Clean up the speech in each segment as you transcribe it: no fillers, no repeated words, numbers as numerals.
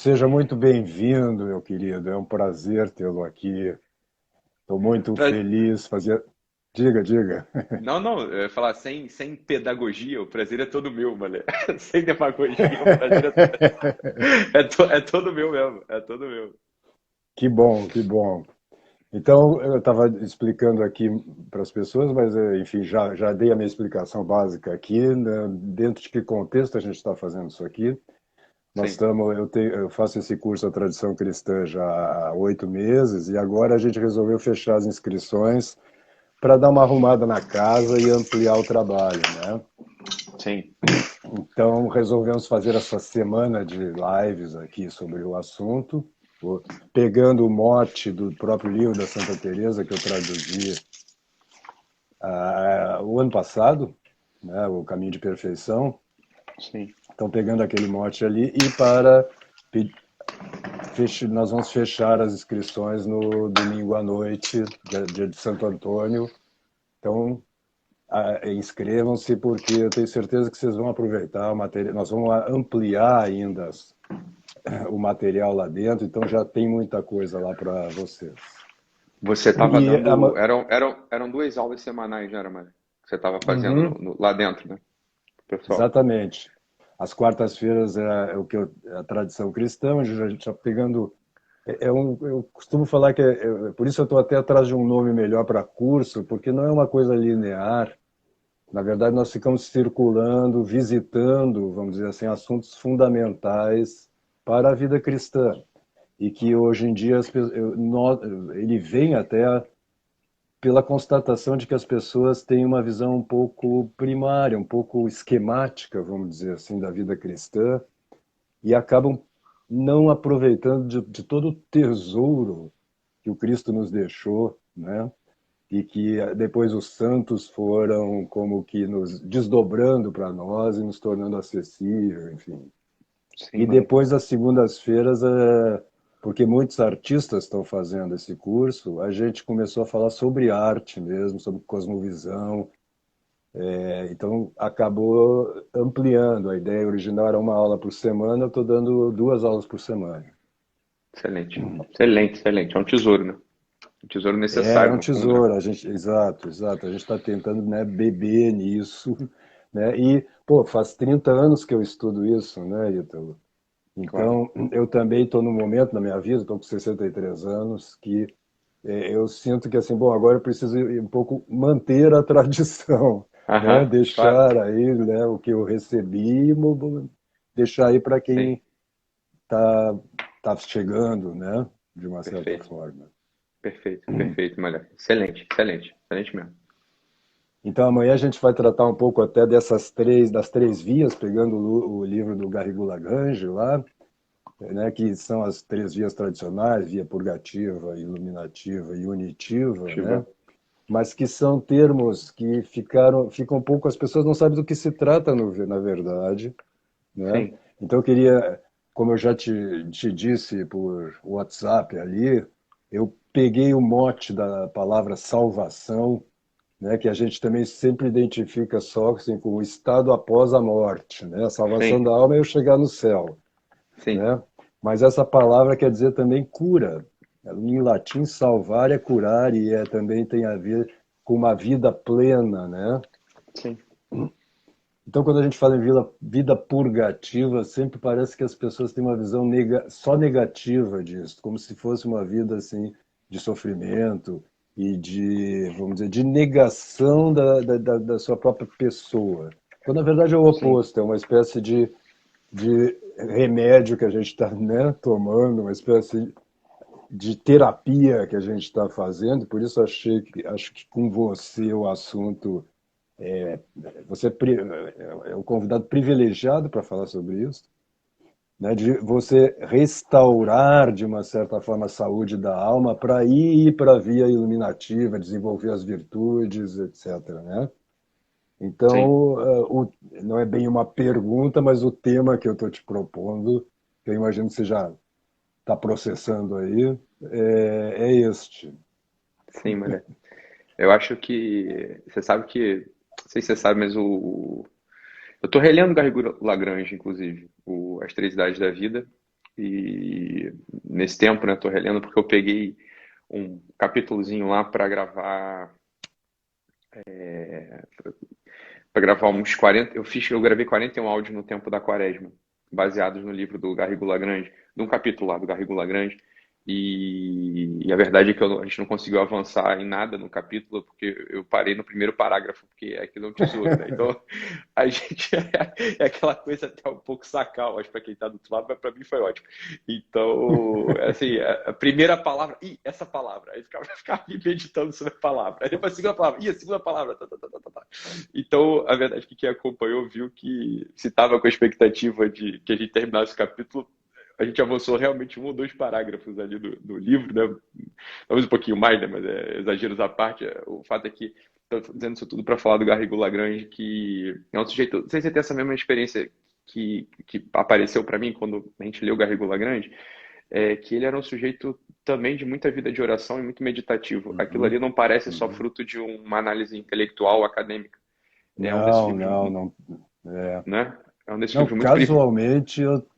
Seja muito bem-vindo, meu querido. É um prazer tê-lo aqui. Estou muito Pra- feliz. Diga, diga. Não, não, eu ia falar sem pedagogia, o prazer é todo meu, mano. Sem demagogia, o prazer é todo meu mesmo, é todo meu. Que bom, que bom. Então, eu estava explicando aqui para as pessoas, mas, enfim, já dei a minha explicação básica aqui, né? Dentro de que contexto a gente está fazendo isso aqui. Nós Sim. estamos, eu faço esse curso A Tradição Cristã já há 8 meses e agora a gente resolveu fechar as inscrições para dar uma arrumada na casa e ampliar o trabalho, né? Sim. Então, resolvemos fazer essa semana de lives aqui sobre o assunto, pegando o mote do próprio livro da Santa Teresa que eu traduzi o ano passado, né, o Caminho de Perfeição. Sim. Então, pegando aquele mote ali e para nós vamos fechar as inscrições no domingo à noite, dia de Santo Antônio. Então, inscrevam-se porque eu tenho certeza que vocês vão aproveitar o material. Nós vamos ampliar ainda o material lá dentro, então já tem muita coisa lá para vocês. Você estava E dando. Eram duas aulas semanais, não era, mano? Que você estava fazendo Uhum, lá dentro, né? Pessoal. exatamente. As quartas-feiras é o que é a tradição cristã, onde a gente está pegando. Eu costumo falar que por isso eu estou até atrás de um nome melhor para curso, porque não é uma coisa linear. Na verdade, nós ficamos circulando, visitando, vamos dizer assim, assuntos fundamentais para a vida cristã. E que hoje em dia ele vem até pela constatação de que as pessoas têm uma visão um pouco primária, um pouco esquemática, vamos dizer assim, da vida cristã e acabam não aproveitando de todo o tesouro que o Cristo nos deixou, né? E que depois os santos foram como que nos desdobrando para nós e nos tornando acessível, enfim. Sim, E mano. depois das segundas-feiras, porque muitos artistas estão fazendo esse curso, a gente começou a falar sobre arte mesmo, sobre cosmovisão. Então acabou ampliando. A ideia original era uma aula por semana, eu estou dando 2 aulas por semana. Excelente. Excelente, excelente. É um tesouro, né? Um tesouro É necessário, um no fundo, né? tesouro, exato, exato. A gente está tentando, né, beber nisso, né? E, pô, faz 30 anos que eu estudo isso, né, Ítalo? Claro. Então, eu também estou num momento na minha vida, estou com 63 anos, que eu sinto que, assim, bom, agora eu preciso um pouco manter a tradição, né? Aham, claro. Deixar aí, né, o que eu recebi, deixar aí para Sim. quem está tá chegando, né? De uma certa Perfeito. forma. Perfeito, perfeito, Malha. Excelente, excelente, excelente mesmo. Então amanhã a gente vai tratar um pouco até das três vias, pegando o livro do Garrigou Lagrange lá, né, que são as três vias tradicionais, via purgativa, iluminativa e unitiva, né? Shiva. Mas que são termos que ficam um pouco, as pessoas não sabem do que se trata na verdade, né? Sim, Então eu queria, como eu já te disse por WhatsApp ali, eu peguei o mote da palavra salvação, né, que a gente também sempre identifica só assim, com o estado após a morte, né? A salvação sim, da alma é eu chegar no céu, sim, né? Mas essa palavra quer dizer também cura. Em latim, salvar é curar e também tem a ver com uma vida plena, né? sim, Então, quando a gente fala em vida purgativa, sempre parece que as pessoas têm uma visão só negativa disso, como se fosse uma vida assim de sofrimento e de, vamos dizer, de negação da sua própria pessoa. Quando na verdade é o sim, oposto, é uma espécie de remédio que a gente está, né, tomando, uma espécie de terapia que a gente está fazendo. Por isso acho que com você o assunto você é o convidado privilegiado para falar sobre isso, né? De você restaurar de uma certa forma a saúde da alma para ir para a via iluminativa, desenvolver as virtudes, etc., né? sim. Então, não é bem uma pergunta, mas o tema que eu estou te propondo, que eu imagino que você já está processando aí, é este. Sim, Malha. Eu acho que. Você sabe que. Não sei se você sabe, mas o. Eu tô relendo Garrigou Lagrange, inclusive, As Três Idades da Vida. E nesse tempo, né, tô relendo porque eu peguei um capítulozinho lá para gravar uns 40, eu gravei 41 áudios no tempo da quaresma, baseados no livro do Garrigou Lagrange, de um capítulo lá do Garrigou Lagrange. E a verdade é que a gente não conseguiu avançar em nada no capítulo, porque eu parei no primeiro parágrafo, porque aquilo é um tesouro, né? Então, a gente é aquela coisa até um pouco sacal, acho, para quem está do outro lado, mas para mim foi ótimo. Então, assim, a primeira palavra, essa palavra, aí ficava ali meditando sobre a palavra. Aí depois a segunda palavra, a segunda palavra, tá, tá, tá, tá, tá. Então, a verdade é que quem acompanhou viu que se estava com a expectativa de que a gente terminasse o capítulo, a gente avançou realmente um ou dois parágrafos ali do livro, né? Talvez um pouquinho mais, né? Mas exageros à parte. O fato é que estou dizendo isso tudo para falar do Garrigou Lagrange, que é um sujeito. Não sei se você tem essa mesma experiência que apareceu para mim quando a gente leu o Garrigou Lagrange, que ele era um sujeito também de muita vida de oração e muito meditativo. Aquilo ali Uhum, não parece só uhum. fruto de uma análise intelectual, acadêmica. É um desses Não, livros, não, não. É. né? É um desses Não, livros muito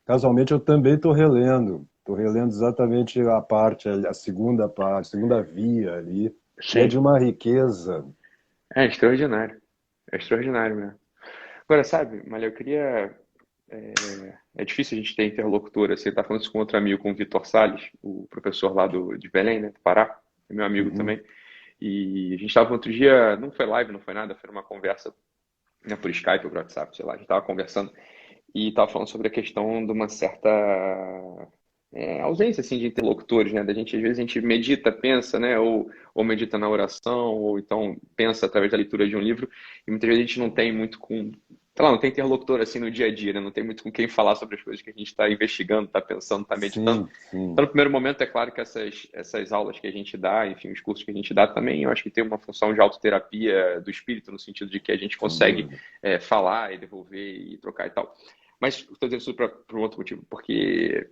casualmente eu também estou relendo. Estou relendo exatamente a parte, a segunda parte, a segunda via ali, e é de Sim. uma riqueza. É extraordinário. É extraordinário mesmo. Agora, sabe, Malha, eu queria. É, é difícil a gente ter interlocutor, assim, tá falando isso com outro amigo, com o Vitor Salles, o professor lá de Belém, né, do Pará, é meu amigo Uhum. também. E a gente estava outro dia, não foi live, não foi nada, foi uma conversa, né, por Skype ou por WhatsApp, sei lá, a gente estava conversando e estava falando sobre a questão de uma certa ausência assim de interlocutores, né? Da gente às vezes a gente medita, pensa, né? Ou medita na oração, ou então pensa através da leitura de um livro, e muitas vezes a gente não tem muito com, sei lá, não tem interlocutor assim no dia a dia, né? Não tem muito com quem falar sobre as coisas que a gente está investigando, está pensando, está meditando. Sim, sim. Então, no primeiro momento, é claro que essas aulas que a gente dá, enfim, os cursos que a gente dá também, eu acho que tem uma função de autoterapia do espírito, no sentido de que a gente Sem consegue dúvida. falar e devolver e trocar e tal. Mas estou dizendo isso por um outro motivo, porque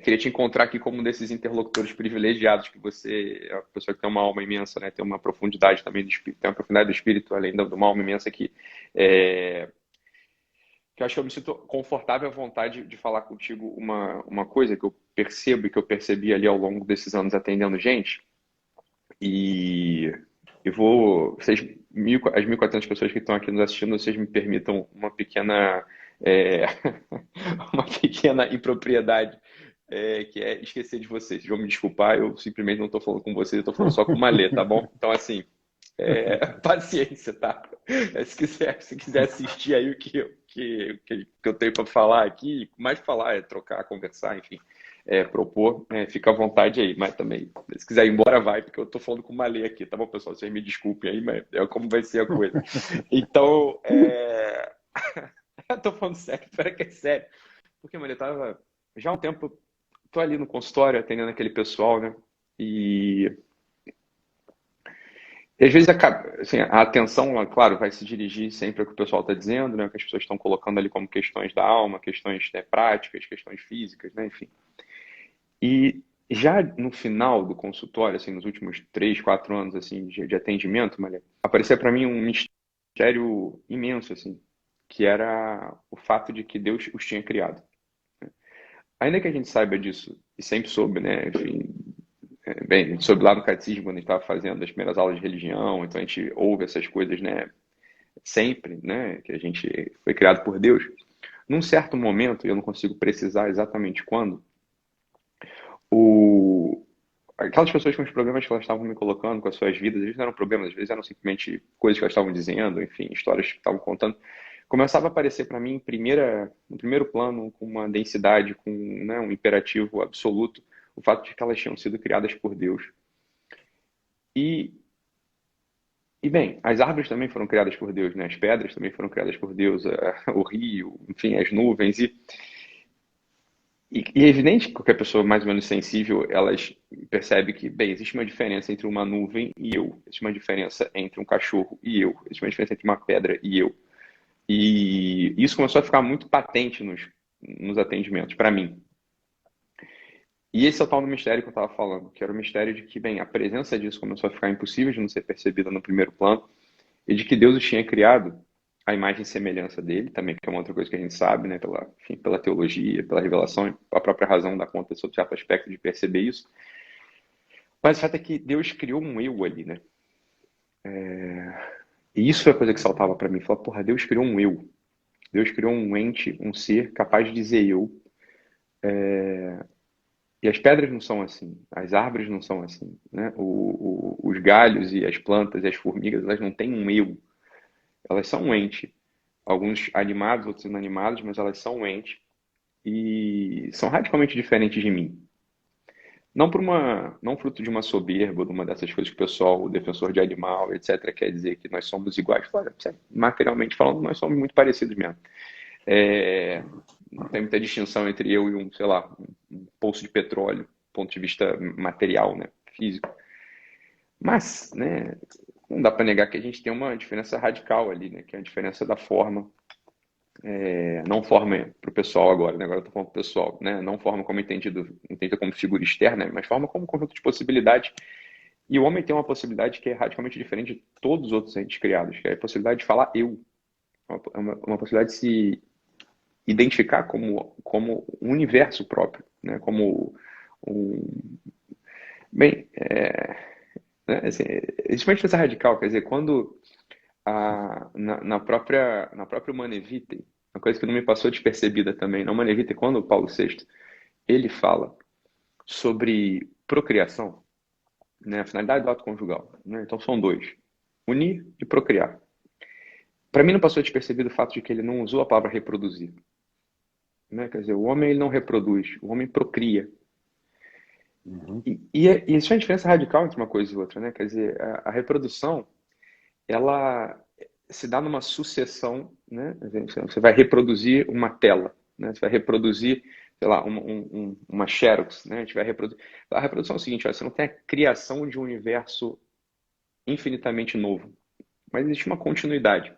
queria te encontrar aqui como um desses interlocutores privilegiados, que você é uma pessoa que tem uma alma imensa, né? Tem uma profundidade também do espírito, tem uma profundidade do espírito, além de uma alma imensa é, que eu acho que eu me sinto confortável à vontade de falar contigo uma coisa que eu percebo e que eu percebi ali ao longo desses anos atendendo gente, e eu vou, vocês, as 1.400 pessoas que estão aqui nos assistindo, vocês me permitam uma pequena, é, uma pequena impropriedade, que é esquecer de vocês. Vocês vão me desculpar, eu simplesmente não estou falando com vocês, eu estou falando só com uma Lê, tá bom? Então, assim, paciência, tá? Se quiser assistir aí o que eu tenho para falar aqui, mais falar é trocar, conversar, enfim, propor, fica à vontade aí, mas também, se quiser ir embora, vai, porque eu tô falando com uma lei aqui, tá bom, pessoal? Vocês me desculpem aí, mas é como vai ser a coisa. Então, eu tô falando sério, espera que é sério. Porque, mano, eu tava já há um tempo, tô ali no consultório atendendo aquele pessoal, né? E às vezes assim, a atenção, claro, vai se dirigir sempre ao que o pessoal está dizendo, né? O que as pessoas estão colocando ali como questões da alma, questões práticas, questões físicas, né? Enfim. E já no final do consultório, assim, nos últimos 3, 4 anos assim de atendimento, Maria, aparecia para mim um mistério imenso, assim, que era o fato de que Deus os tinha criado. Ainda que a gente saiba disso e sempre soube, né? Enfim, bem, a gente soube lá no catecismo quando a gente estava fazendo as primeiras aulas de religião, então a gente ouve essas coisas, né? Sempre, né? Que a gente foi criado por Deus. Num certo momento, eu não consigo precisar exatamente quando, o... aquelas pessoas com os problemas que elas estavam me colocando com as suas vidas, às vezes não eram problemas, às vezes eram simplesmente coisas que elas estavam dizendo, enfim, histórias que estavam contando, começava a aparecer para mim no primeiro plano, com uma densidade, com, né, um imperativo absoluto, o fato de que elas tinham sido criadas por Deus. E, e bem, as árvores também foram criadas por Deus, né? As pedras também foram criadas por Deus, o rio, enfim, as nuvens. E é evidente que qualquer pessoa mais ou menos sensível, elas percebe que, bem, existe uma diferença entre uma nuvem e eu. Existe uma diferença entre um cachorro e eu. Existe uma diferença entre uma pedra e eu. E isso começou a ficar muito patente nos atendimentos, para mim. E esse é o tal do mistério que eu estava falando, que era o mistério de que, bem, a presença disso começou a ficar impossível de não ser percebida no primeiro plano, e de que Deus os tinha criado a imagem e semelhança dele, também, que é uma outra coisa que a gente sabe, né, pela, enfim, pela teologia, pela revelação, e a própria razão dá conta sobre certo aspecto de perceber isso. Mas o fato é que Deus criou um eu ali, né? E isso foi a coisa que saltava para mim. Falar, porra, Deus criou um eu. Deus criou um ente, um ser capaz de dizer eu. E as pedras não são assim, as árvores não são assim, né? Os galhos e as plantas e as formigas, elas não têm um eu. Elas são um ente. Alguns animados, outros inanimados, mas elas são um ente. E são radicalmente diferentes de mim. Não fruto de uma soberba, de uma dessas coisas que o pessoal, o defensor de animal, etc., quer dizer que nós somos iguais. Olha, materialmente falando, nós somos muito parecidos mesmo. Não tem muita distinção entre eu e sei lá, um poço de petróleo, do ponto de vista material, né, físico. Mas, né, não dá para negar que a gente tem uma diferença radical ali, né, que é a diferença da forma. Não forma para o pessoal agora, né? Agora eu estou falando para o pessoal, né? Não forma como entendido como figura externa, mas forma como conjunto de possibilidades. E o homem tem uma possibilidade que é radicalmente diferente de todos os outros entes criados, que é a possibilidade de falar eu. Uma possibilidade de se identificar como um universo próprio, né? Como um... Bem, né? Assim, existe uma diferença radical, quer dizer, quando na própria Humanae Vitae, uma coisa que não me passou despercebida também, na Humanae Vitae, quando o Paulo VI, ele fala sobre procriação, né, a finalidade do ato conjugal, né, então são dois, unir e procriar. Para mim não passou despercebido o fato de que ele não usou a palavra reproduzir, né, quer dizer, o homem ele não reproduz, o homem procria. Uhum. E isso é uma diferença radical entre uma coisa e outra, né, quer dizer, a reprodução, ela se dá numa sucessão, né? Você vai reproduzir uma tela, né? Você vai reproduzir, sei lá, uma Xerox, né? A gente vai reproduzir. A reprodução é o seguinte, olha, você não tem a criação de um universo infinitamente novo, mas existe uma continuidade,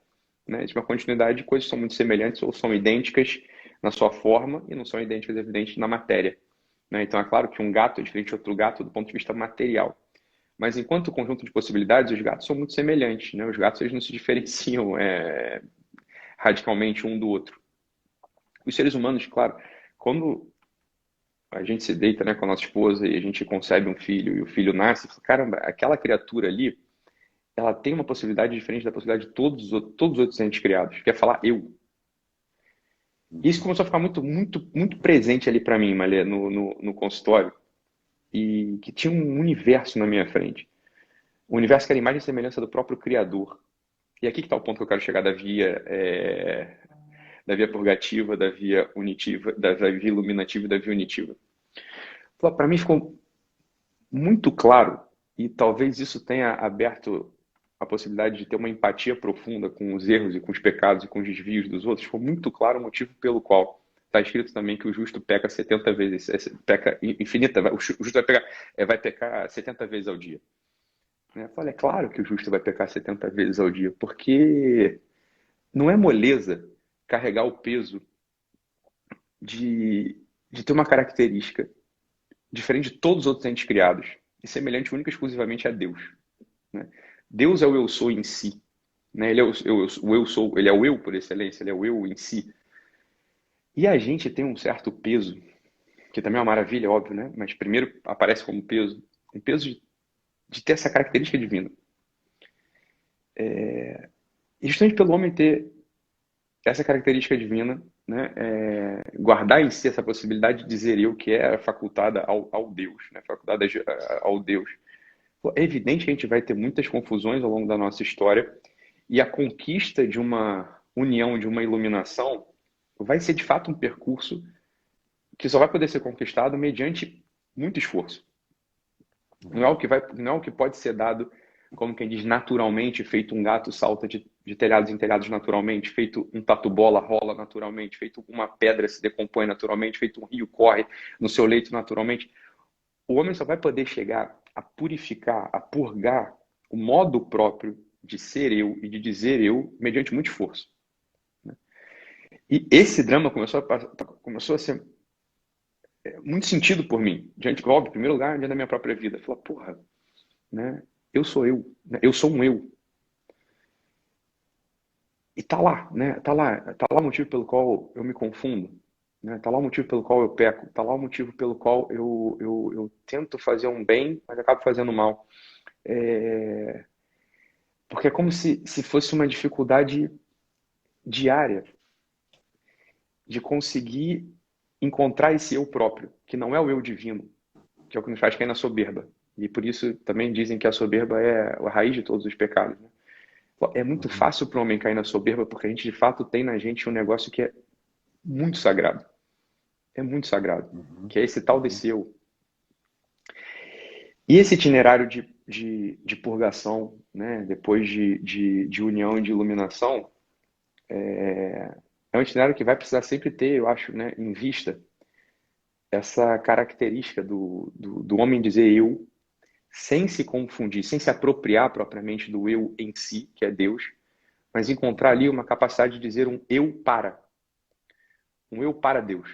né? Existe uma continuidade de coisas que são muito semelhantes ou são idênticas na sua forma e não são idênticas, evidente, na matéria, né? Então é claro que um gato é diferente de outro gato do ponto de vista material. Mas enquanto conjunto de possibilidades, os gatos são muito semelhantes, né? Os gatos eles não se diferenciam radicalmente um do outro. Os seres humanos, claro, quando a gente se deita, né, com a nossa esposa e a gente concebe um filho e o filho nasce, caramba, aquela criatura ali, ela tem uma possibilidade diferente da possibilidade de todos os outros entes criados, que é falar eu. E isso começou a ficar muito, muito, muito presente ali para mim, Malê, no consultório, e que tinha um universo na minha frente. Um universo que era a imagem e semelhança do próprio Criador. E aqui que está o ponto que eu quero chegar da via purgativa, da via unitiva, da via iluminativa e da via unitiva. Para mim ficou muito claro, e talvez isso tenha aberto a possibilidade de ter uma empatia profunda com os erros e com os pecados e com os desvios dos outros. Ficou muito claro o motivo pelo qual está escrito também que o justo peca 70 vezes, peca infinita, o justo vai pecar 70 vezes ao dia. É claro que o justo vai pecar 70 vezes ao dia, porque não é moleza carregar o peso de ter uma característica diferente de todos os outros entes criados e semelhante única e exclusivamente a Deus. Né? Deus é o eu sou em si. Né? Ele é o eu sou, ele é o eu por excelência, ele é o eu em si. E a gente tem um certo peso, que também é uma maravilha, óbvio, né? Mas primeiro aparece como peso, um peso de ter essa característica divina. E justamente pelo homem ter essa característica divina, né, guardar em si essa possibilidade de dizer eu, que é facultada ao Deus, né, facultada ao Deus. É evidente que a gente vai ter muitas confusões ao longo da nossa história e a conquista de uma união, de uma iluminação, vai ser de fato um percurso que só vai poder ser conquistado mediante muito esforço. Não é o que pode ser dado, como quem diz, naturalmente, feito um gato salta de telhados em telhados naturalmente, feito um tatu-bola rola naturalmente, feito uma pedra se decompõe naturalmente, feito um rio corre no seu leito naturalmente. O homem só vai poder chegar a purificar, a purgar o modo próprio de ser eu e de dizer eu mediante muito esforço. E esse drama começou a ser muito sentido por mim. Diante, óbvio, em primeiro lugar, diante da minha própria vida. Falar, porra, né? Eu sou eu. Né? Eu sou um eu. E tá lá, né? Tá lá o motivo pelo qual eu me confundo, né? Tá lá o motivo pelo qual eu peco, tá lá o motivo pelo qual eu tento fazer um bem, mas acabo fazendo mal. É, porque é como se fosse uma dificuldade diária de conseguir encontrar esse eu próprio, que não é o eu divino, que é o que nos faz cair na soberba. E por isso também dizem que a soberba é a raiz de todos os pecados, né? É muito Uhum. fácil para o homem cair na soberba porque a gente de fato tem na gente um negócio que é muito sagrado. É muito sagrado, Uhum. que é esse tal Uhum. desse eu. E esse itinerário de purgação, né, depois de união e de iluminação, é um itinerário que vai precisar sempre ter, eu acho, né, em vista essa característica do homem dizer eu, sem se confundir, sem se apropriar propriamente do eu em si, que é Deus, mas encontrar ali uma capacidade de dizer um eu para Deus,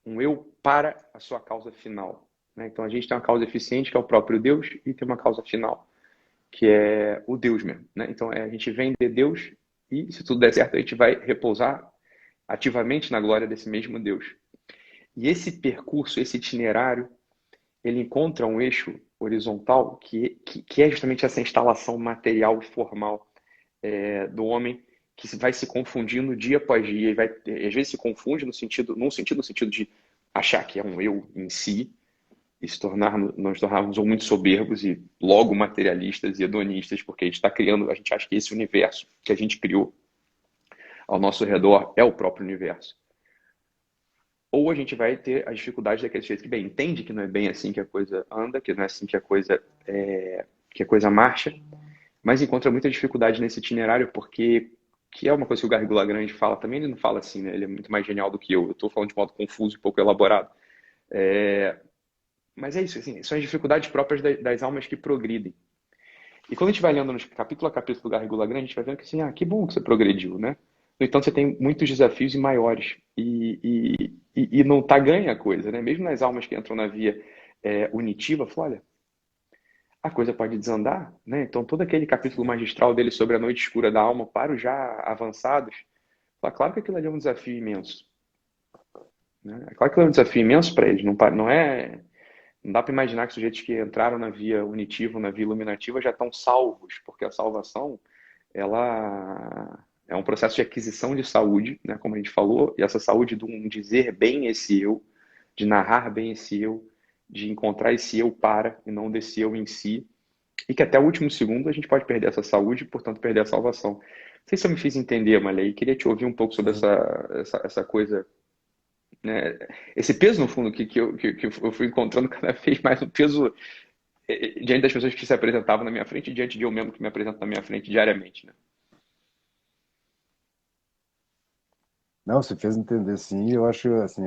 um eu para a sua causa final. Né? Então a gente tem uma causa eficiente, que é o próprio Deus, e tem uma causa final, que é o Deus mesmo. Né? Então a gente vem de Deus e, se tudo der certo, a gente vai repousar ativamente na glória desse mesmo Deus. E esse percurso, esse itinerário, ele encontra um eixo horizontal que é justamente essa instalação material e formal do homem que vai se confundindo dia após dia e vai, às vezes se confunde no sentido de achar que é um eu em si e nós tornarmos ou muito soberbos e logo materialistas e hedonistas, porque a gente está criando, a gente acha que esse universo que a gente criou ao nosso redor é o próprio universo. Ou a gente vai ter as dificuldades daquele jeito que, bem, entende que não é bem assim que a coisa anda, que não é assim que a coisa marcha, mas encontra muita dificuldade nesse itinerário, porque, que é uma coisa que o Garrigou Lagrange fala também, ele não fala assim, né? Ele é muito mais genial do que eu estou falando de modo confuso e pouco elaborado. Mas é isso, assim, são as dificuldades próprias das almas que progridem. E quando a gente vai lendo nos capítulo a capítulo do Garrigou Lagrange, a gente vai vendo que, assim, que bom que você progrediu, né? No entanto, você tem muitos desafios e maiores. E não tá ganha a coisa, né? Mesmo nas almas que entram na via unitiva, fala, olha, a coisa pode desandar, né? Então, todo aquele capítulo magistral dele sobre a noite escura da alma para os já avançados, claro que aquilo ali é um desafio imenso, né? É claro que é um desafio imenso para eles, não dá para imaginar que sujeitos que entraram na via unitiva, na via iluminativa, já estão salvos, porque a salvação, ela é um processo de aquisição de saúde, né? Como a gente falou, e essa saúde de um dizer bem esse eu, de narrar bem esse eu, de encontrar esse eu para e não desse eu em si, e que até o último segundo a gente pode perder essa saúde e, portanto, perder a salvação. Não sei se eu me fiz entender, Malê, e queria te ouvir um pouco sobre Sim. essa coisa, né? Esse peso, no fundo, que eu fui encontrando cada vez mais um peso diante das pessoas que se apresentavam na minha frente e diante de eu mesmo que me apresento na minha frente diariamente, né? Não, você fez entender sim, eu acho assim,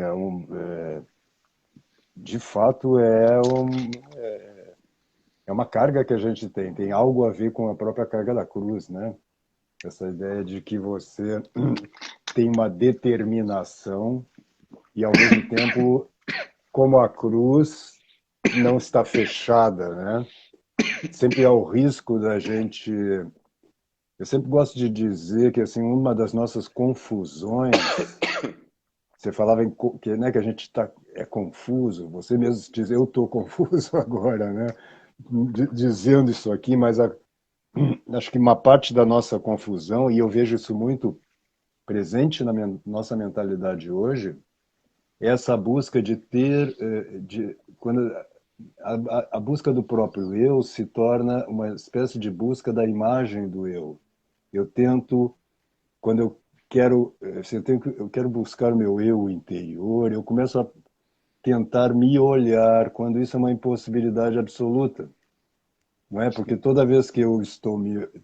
de fato é uma carga que a gente tem algo a ver com a própria carga da cruz, né? Essa ideia de que você tem uma determinação e ao mesmo tempo, como a cruz não está fechada, né? Sempre há o risco da gente. Eu sempre gosto de dizer que assim uma das nossas confusões. Você falava que, né, que a gente é confuso. Você mesmo diz, eu estou confuso agora, né? Dizendo isso aqui, mas acho que uma parte da nossa confusão, e eu vejo isso muito presente na nossa mentalidade hoje, é essa busca de ter, quando a busca do próprio eu se torna uma espécie de busca da imagem do eu. Eu tento, quando eu quero, se eu quero buscar o meu eu interior, eu começo a tentar me olhar, quando isso é uma impossibilidade absoluta. Não é? Porque toda vez que eu estou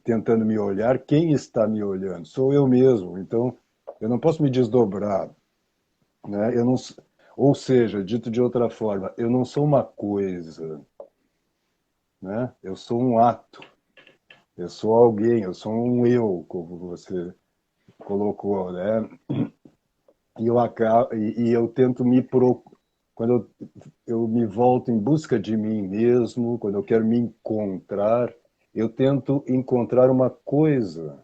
tentando me olhar, quem está me olhando? Sou eu mesmo. Então, eu não posso me desdobrar. Né? Ou seja, dito de outra forma, eu não sou uma coisa. Né? Eu sou um ato. Eu sou alguém. Eu sou um eu, como você colocou. Né? E eu tento me procurar. Quando eu me volto em busca de mim mesmo, quando eu quero me encontrar, eu tento encontrar uma coisa.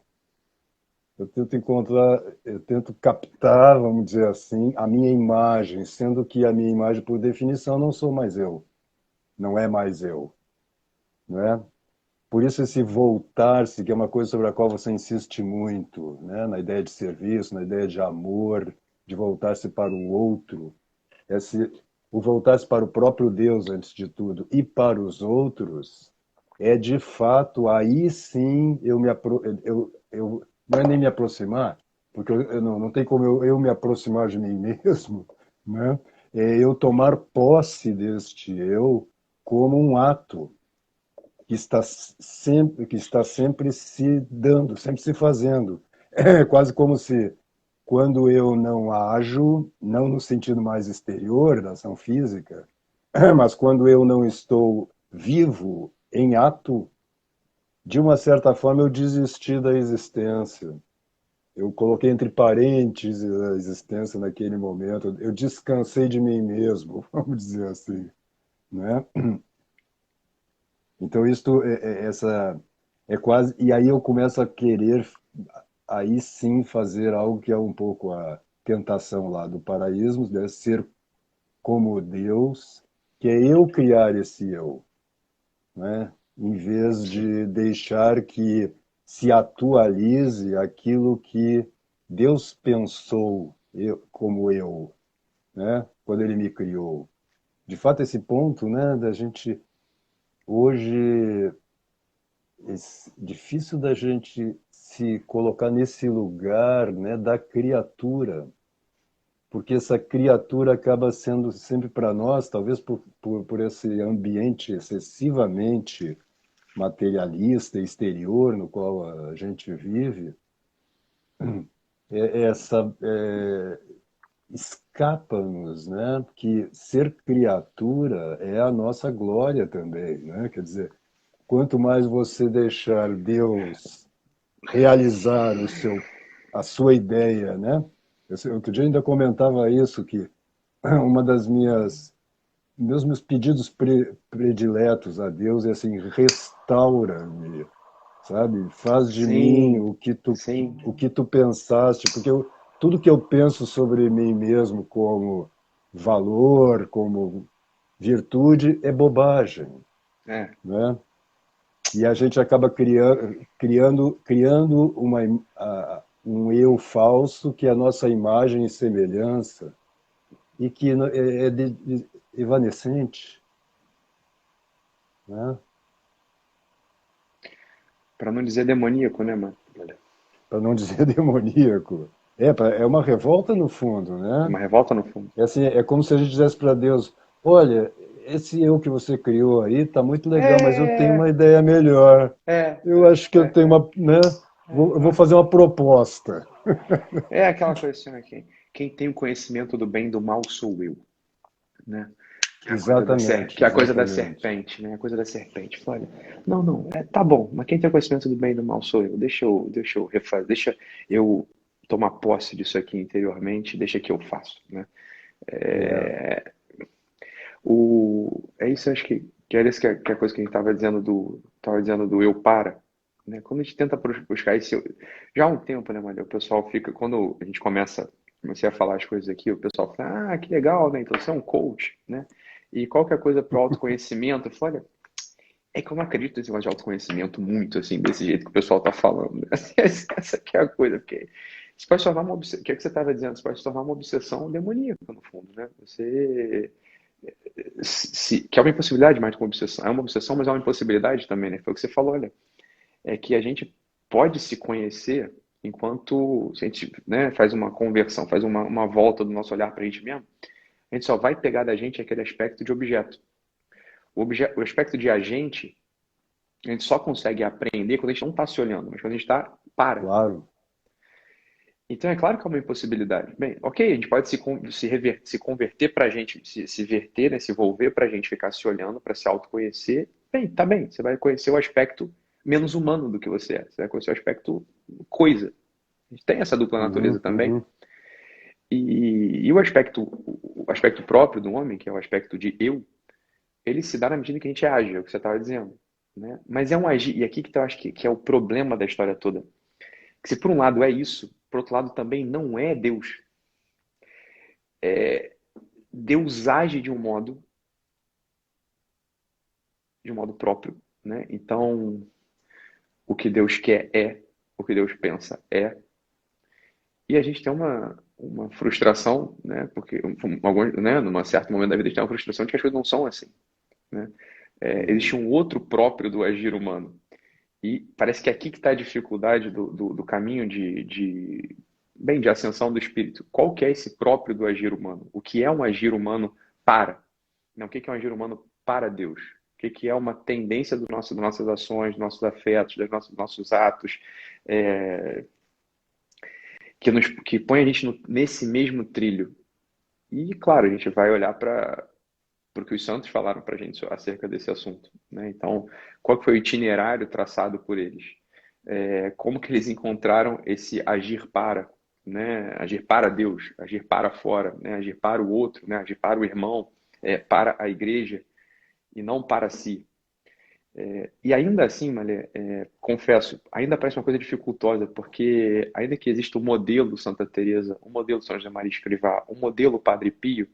Eu tento encontrar, eu tento captar, vamos dizer assim, a minha imagem, sendo que a minha imagem, por definição, não sou mais eu, não é mais eu, né? Por isso esse voltar-se, que é uma coisa sobre a qual você insiste muito, né? Na ideia de serviço, na ideia de amor, de voltar-se para o outro, esse, o voltar-se para o próprio Deus antes de tudo e para os outros, é de fato, aí sim eu não é nem me aproximar, porque não tem como eu me aproximar de mim mesmo, né? É eu tomar posse deste eu como um ato que está sempre se dando, sempre se fazendo. É quase como se, quando eu não ajo, não no sentido mais exterior da ação física, mas quando eu não estou vivo, em ato, de uma certa forma eu desisti da existência. Eu coloquei entre parênteses a existência naquele momento. Eu descansei de mim mesmo, vamos dizer assim, né? Então isto essa é quase e aí eu começo a querer aí sim fazer algo que é um pouco a tentação lá do paraísmo, deve ser como Deus, que é eu criar esse eu, né? Em vez Sim. de deixar que se atualize aquilo que Deus pensou como eu, né? Quando ele me criou. De fato, esse ponto, né, da gente hoje é difícil da gente se colocar nesse lugar, né, da criatura, porque essa criatura acaba sendo sempre para nós, talvez por esse ambiente excessivamente materialista, exterior, no qual a gente vive, essa escapa-nos, né? Que ser criatura é a nossa glória também, né? Quer dizer, quanto mais você deixar Deus realizar a sua ideia, né? Outro dia ainda comentava isso, que uma das meus pedidos prediletos a Deus é assim, restaura-me, sabe? Faz de mim Sim, sim. o que tu pensaste, porque tudo que eu penso sobre mim mesmo como valor, como virtude, é bobagem, É. né? E a gente acaba criando um eu falso que é a nossa imagem e semelhança e que evanescente, né? Para não dizer demoníaco, né, mano? Para não dizer demoníaco. É uma revolta no fundo, É né? uma revolta no fundo. É, assim, é como se a gente dissesse para Deus: olha, esse eu que você criou aí tá muito legal, mas eu tenho É, uma ideia melhor. é, Eu acho que eu tenho uma, né? Eu vou fazer uma proposta. é aquela coisa assim, né? Quem tem o conhecimento do bem e do mal sou eu, né? Exatamente, Que é a coisa da exatamente. serpente, né? A coisa da serpente. Fala, olha, não, não, tá bom, mas quem tem o conhecimento do bem e do mal sou eu. Deixa eu refazer, deixa eu tomar posse disso aqui interiormente, deixa que eu faço, né? É, É isso, acho que era isso que a coisa que a gente estava dizendo do eu para, né? Quando a gente tenta buscar esse eu, já há um tempo, né, Maria? O pessoal fica, quando a gente comecei a falar as coisas aqui, o pessoal fala, ah, que legal, né? Então você é um coach, né? E qualquer coisa para o autoconhecimento, eu falo, olha, é que eu não acredito nesse negócio de autoconhecimento muito, assim, desse jeito que o pessoal está falando, né? Essa que é a coisa, porque isso pode se tornar uma obsessão, o que é que você estava dizendo? Isso pode se tornar uma obsessão demoníaca, no fundo, né? Que é uma impossibilidade mais do que uma obsessão. É uma obsessão, mas é uma impossibilidade também, né? Foi o que você falou, olha. É que a gente pode se conhecer enquanto se a gente, né, faz uma conversão, faz uma volta do nosso olhar para a gente mesmo. A gente só vai pegar da gente aquele aspecto de objeto. O aspecto de agente, a gente só consegue aprender quando a gente não está se olhando, mas quando a gente está para. claro. Então é claro que é uma impossibilidade. Bem, ok, a gente pode se converter para a gente, se verter, né, se volver para a gente ficar se olhando, para se autoconhecer. Bem, tá bem, você vai conhecer o aspecto menos humano do que você é. Você vai conhecer o aspecto coisa. A gente tem essa dupla natureza Uhum, também. uhum, E o aspecto próprio do homem, que é o aspecto de eu, ele se dá na medida que a gente age, é o que você estava dizendo. Né? Mas é um agir, e aqui que eu acho que é o problema da história toda. Que se por um lado é isso, por outro lado também não é Deus. Deus age de um modo próprio, né? Então, o que Deus quer é, o que Deus pensa é. E a gente tem uma frustração, né? Porque né, num certo momento da vida a gente tem uma frustração de que as coisas não são assim, né? Existe um outro próprio do agir humano. E parece que aqui que está a dificuldade do caminho bem, de ascensão do espírito. Qual que é esse próprio do agir humano? O que é um agir humano para? Não, o que é um agir humano para Deus? O que é uma tendência das nossas ações, dos nossos afetos, dos nossos atos, é, que põe a gente nesse mesmo trilho? E, claro, a gente vai olhar para o que os santos falaram para a gente acerca desse assunto, né? Então, qual que foi o itinerário traçado por eles? Como que eles encontraram esse agir para, né? Agir para Deus, agir para fora, né? Agir para o outro, né? Agir para o irmão, para a igreja e não para si. E ainda assim, Malê, confesso, ainda parece uma coisa dificultosa, porque ainda que exista o modelo Santa Teresa, o modelo São José Maria Escrivá, o modelo Padre Pio,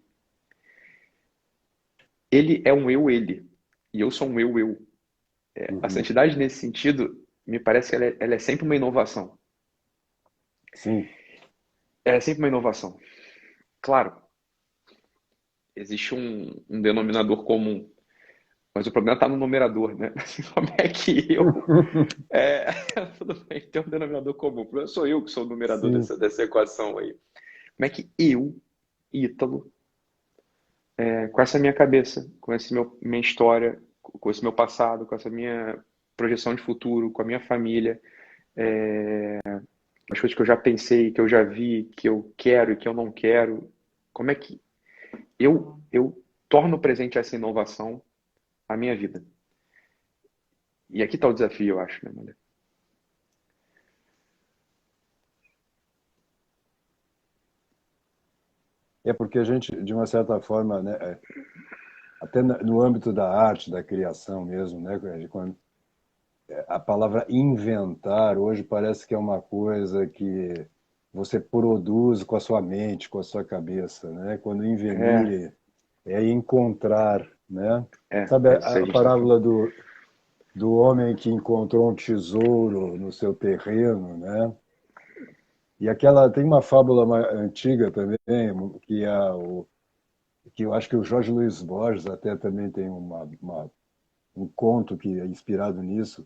ele é um eu-ele, e eu sou um eu-eu. A Uhum. santidade, nesse sentido, me parece que ela é sempre uma inovação. Sim. Ela é sempre uma inovação. Claro, existe um denominador comum, mas o problema está no numerador, né? Assim, como é que eu. É, tudo bem, tem um denominador comum. O problema sou eu que sou o numerador Sim. dessa equação aí. Como é que eu, Ítalo, com essa minha cabeça, com esse minha história, com esse meu passado, com essa minha projeção de futuro, com a minha família, as coisas que eu já pensei, que eu já vi, que eu quero e que eu não quero, como é que eu torno presente essa inovação à minha vida? E aqui está o desafio, eu acho, né, Maria? É porque a gente, de uma certa forma, né, até no âmbito da arte, da criação mesmo, né, quando a palavra inventar hoje parece que é uma coisa que você produz com a sua mente, com a sua cabeça, né? Quando É, invenir é encontrar, né? Sabe é isso aí a a gente está falando. parábola do homem que encontrou um tesouro no seu terreno, né? E aquela tem uma fábula antiga também, que é que eu acho que o Jorge Luiz Borges até também tem um conto que é inspirado nisso,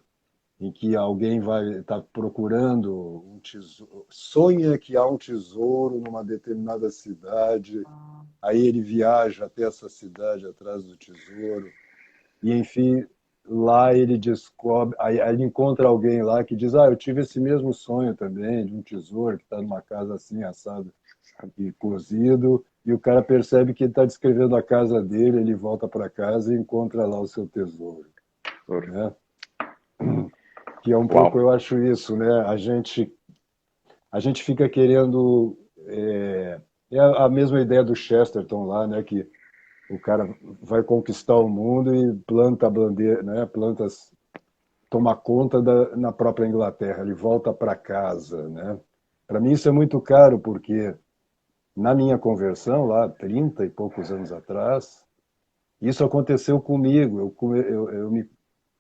em que alguém vai estar procurando um tesouro, sonha que há um tesouro numa determinada cidade, aí ele viaja até essa cidade atrás do tesouro, e enfim, lá ele descobre, aí ele encontra alguém lá que diz, eu tive esse mesmo sonho também, de um tesouro que está numa casa assim, assado e cozido, e o cara percebe que ele está descrevendo a casa dele, ele volta para casa e encontra lá o seu tesouro, né? Que é um Uau. pouco, eu acho isso, né? A gente fica querendo é a mesma ideia do Chesterton lá, né? Que o cara vai conquistar o mundo e planta a bandeira, né? Plantas toma conta na própria Inglaterra. Ele volta para casa, né? Para mim isso é muito caro porque na minha conversão lá 30 e poucos anos atrás, isso aconteceu comigo.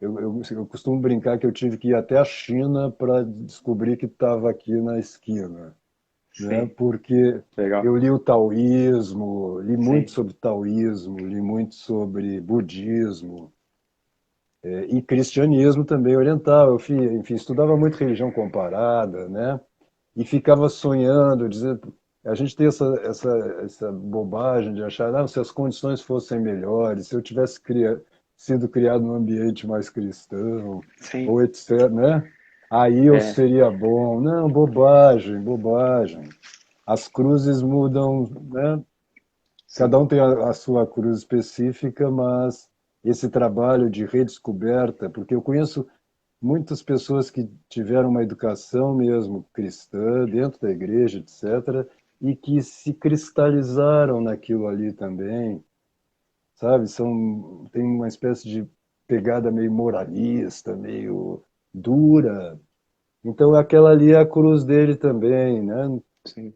Eu costumo brincar que eu tive que ir até a China para descobrir que estava aqui na esquina, né? Sim, Porque legal. eu li o taoísmo, li muito Sim, sobre taoísmo, li muito sobre budismo, e cristianismo também oriental. Enfim, estudava muito religião comparada, né? E ficava sonhando, dizendo, a gente tem essa bobagem de achar, não, se as condições fossem melhores, se eu tivesse sido criado num ambiente mais cristão, sim. ou etc, né? Aí eu É, seria bom. Não, bobagem, bobagem. As cruzes mudam, né? Cada sim. um tem a sua cruz específica, mas esse trabalho de redescoberta, porque eu conheço muitas pessoas que tiveram uma educação mesmo cristã dentro da igreja, etc., e que se cristalizaram naquilo ali também, sabe? Tem uma espécie de pegada meio moralista, meio dura, Então aquela ali é a cruz dele também, né? Sim,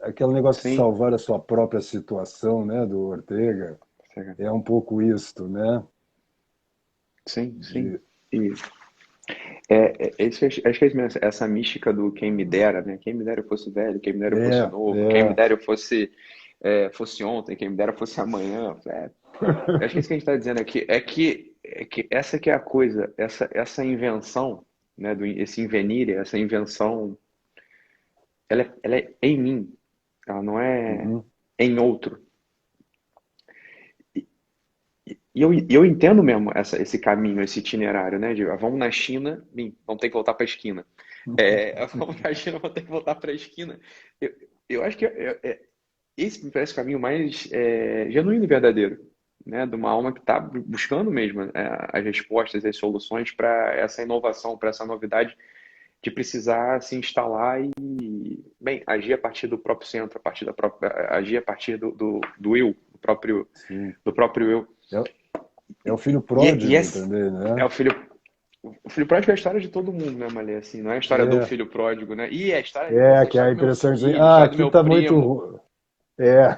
Aquele negócio de sim, salvar a sua própria situação, né, do Ortega, é um pouco isto, né? sim, sim. De, E isso, acho que essa mística do quem me dera, né? Quem me dera eu fosse velho, quem me dera eu fosse novo, quem me é. dera eu fosse ontem, quem me dera fosse amanhã. Eu acho que é isso que a gente está dizendo aqui é que essa que é a coisa, essa invenção, né, esse invenire, essa invenção, ela é em mim, ela não é Uhum. em outro. E eu entendo mesmo esse caminho, esse itinerário, né? Vamos na China, vamos ter que voltar para a esquina. Vamos na China, vamos ter que voltar para a esquina. Eu, eu acho que esse me parece o caminho mais genuíno e verdadeiro, né? De uma alma que está buscando mesmo as respostas, as soluções para essa inovação, para essa novidade de precisar se instalar e, bem, agir a partir do próprio centro, a partir da própria, agir a partir do eu, Sim. do próprio eu. É, é o filho E pródigo também, é né? o filho pródigo é a história de todo mundo, né, Malê? Assim, não é a história do É, filho pródigo, né? E é a história, pô, essa é a que é história a do meu impressão de dizer, filho, a história do aqui meu tá muito primo. ruim. É,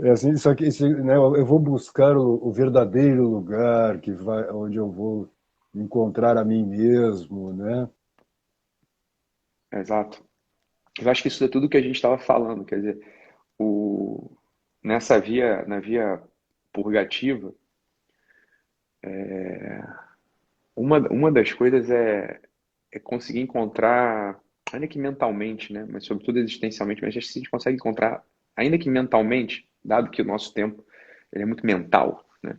É, é assim, só que né, eu vou buscar o verdadeiro lugar que vai, onde eu vou encontrar a mim mesmo, né? exato. Eu acho que isso é tudo que a gente estava falando, quer dizer, o, na via purgativa, uma das coisas é conseguir encontrar, ainda que mentalmente, né, mas sobretudo existencialmente, mas acho que se a gente consegue encontrar, ainda que mentalmente, dado que o nosso tempo ele é muito mental, né?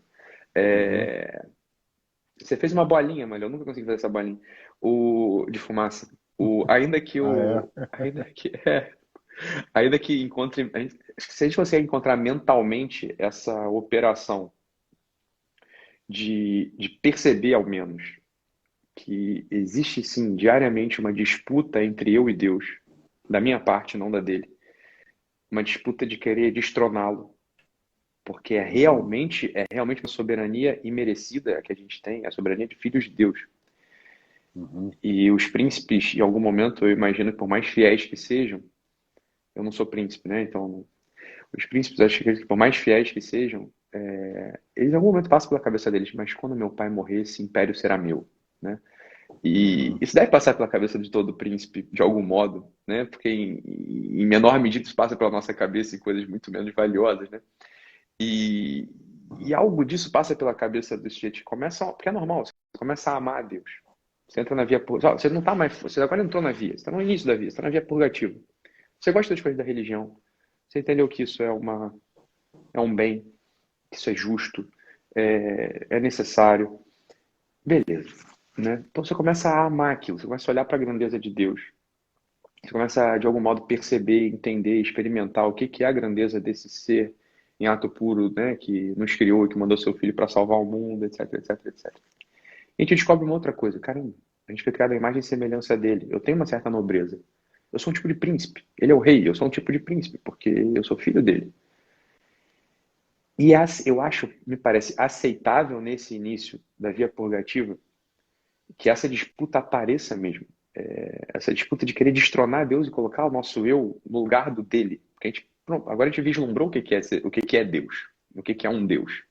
Uhum. Você fez uma bolinha, mas eu nunca consegui fazer essa bolinha. De fumaça. Ah, é? Ainda que encontre, acho que se a gente conseguir encontrar mentalmente essa operação de perceber ao menos que existe sim diariamente uma disputa entre eu e Deus, da minha parte, não da dele, uma disputa de querer destroná-lo, porque Uhum. é realmente uma soberania imerecida que a gente tem, a soberania de filhos de Deus. Uhum. E os príncipes, em algum momento, eu imagino que por mais fiéis que sejam, eu não sou príncipe, né? Então, os príncipes, acho que por mais fiéis que sejam, eles em algum momento passam pela cabeça deles, mas quando meu pai morrer, esse império será meu, né? E Uhum. isso deve passar pela cabeça de todo príncipe, de algum modo, né? Porque em menor medida isso passa pela nossa cabeça em coisas muito menos valiosas, né? E, e algo disso passa pela cabeça do sujeito, porque é normal, você começa a amar a Deus. Você entra na via purgativa. Você não tá mais. Você agora entrou na via. Você está no início da via. Você está na via purgativa. Você gosta das coisas da religião. Você entendeu que isso é um bem, que isso é justo, é necessário. Beleza. Né? Então você começa a amar aquilo. Você começa a olhar para a grandeza de Deus. Você começa a, de algum modo, perceber, entender, experimentar o que que é a grandeza desse ser em ato puro, né? Que nos criou, que mandou seu filho para salvar o mundo, etc, etc, etc. E a gente descobre uma outra coisa. Caramba, a gente foi criado à imagem e semelhança dele. Eu tenho uma certa nobreza. Eu sou um tipo de príncipe. Ele é o rei, eu sou um tipo de príncipe, porque eu sou filho dele. E eu acho, me parece aceitável nesse início da via purgativa que essa disputa apareça mesmo. Essa disputa de querer destronar Deus e colocar o nosso eu no lugar do dele. Porque pronto, agora a gente vislumbrou o que que é Deus, o que que é um Deus.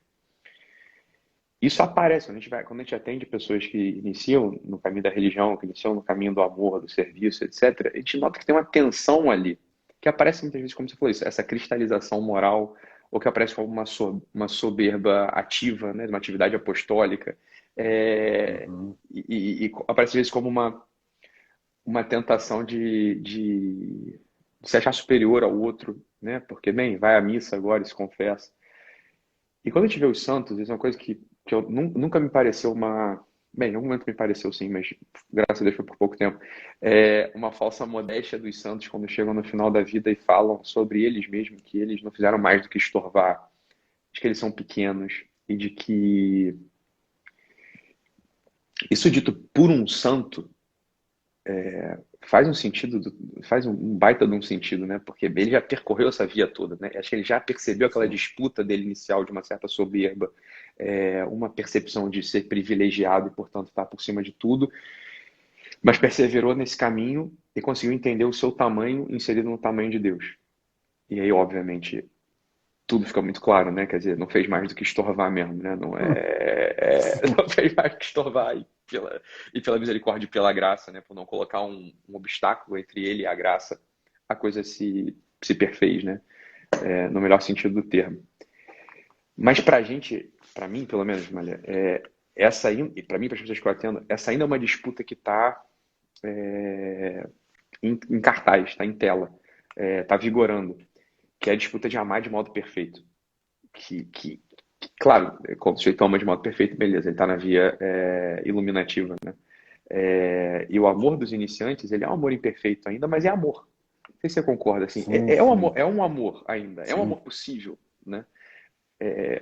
Isso aparece quando a gente atende pessoas que iniciam no caminho da religião, que iniciam no caminho do amor, do serviço, etc. A gente nota que tem uma tensão ali, que aparece muitas vezes, como você falou, isso, essa cristalização moral, ou que aparece como uma soberba ativa, né, uma atividade apostólica, é, Uhum. e aparece às vezes como uma tentação de se achar superior ao outro, né? Porque, bem, vai à missa agora e se confessa. E quando a gente vê os santos, isso é uma coisa que nunca me pareceu uma. Bem, em algum momento me pareceu sim, mas graças a Deus foi por pouco tempo. Uma falsa modéstia dos santos quando chegam no final da vida e falam sobre eles mesmos, que eles não fizeram mais do que estorvar, de que eles são pequenos e de que isso dito por um santo faz um sentido, faz um baita de um sentido, né? Porque ele já percorreu essa via toda, né? Acho que ele já percebeu aquela Sim. disputa dele inicial de uma certa soberba, uma percepção de ser privilegiado e, portanto, estar por cima de tudo, mas perseverou nesse caminho e conseguiu entender o seu tamanho inserido no tamanho de Deus. E aí, obviamente, tudo fica muito claro, né? Quer dizer, não fez mais do que estorvar mesmo, né? Não não fez mais do que estorvar e pela misericórdia e pela graça, né? Por não colocar um obstáculo entre ele e a graça, a coisa se perfez, né? No melhor sentido do termo. Mas pra gente, pra mim, pelo menos, Malha, essa aí, e pra mim, para as pessoas que eu atendo, essa ainda é uma disputa que tá em cartaz, tá em tela, tá vigorando, que é a disputa de amar de modo perfeito. Claro, quando o sujeito ama de modo perfeito, beleza, ele está na via iluminativa, né? E o amor dos iniciantes, ele é um amor imperfeito ainda, mas é amor. Não sei se você concorda, assim, Sim, sim, é um amor ainda, é um sim, amor possível, né?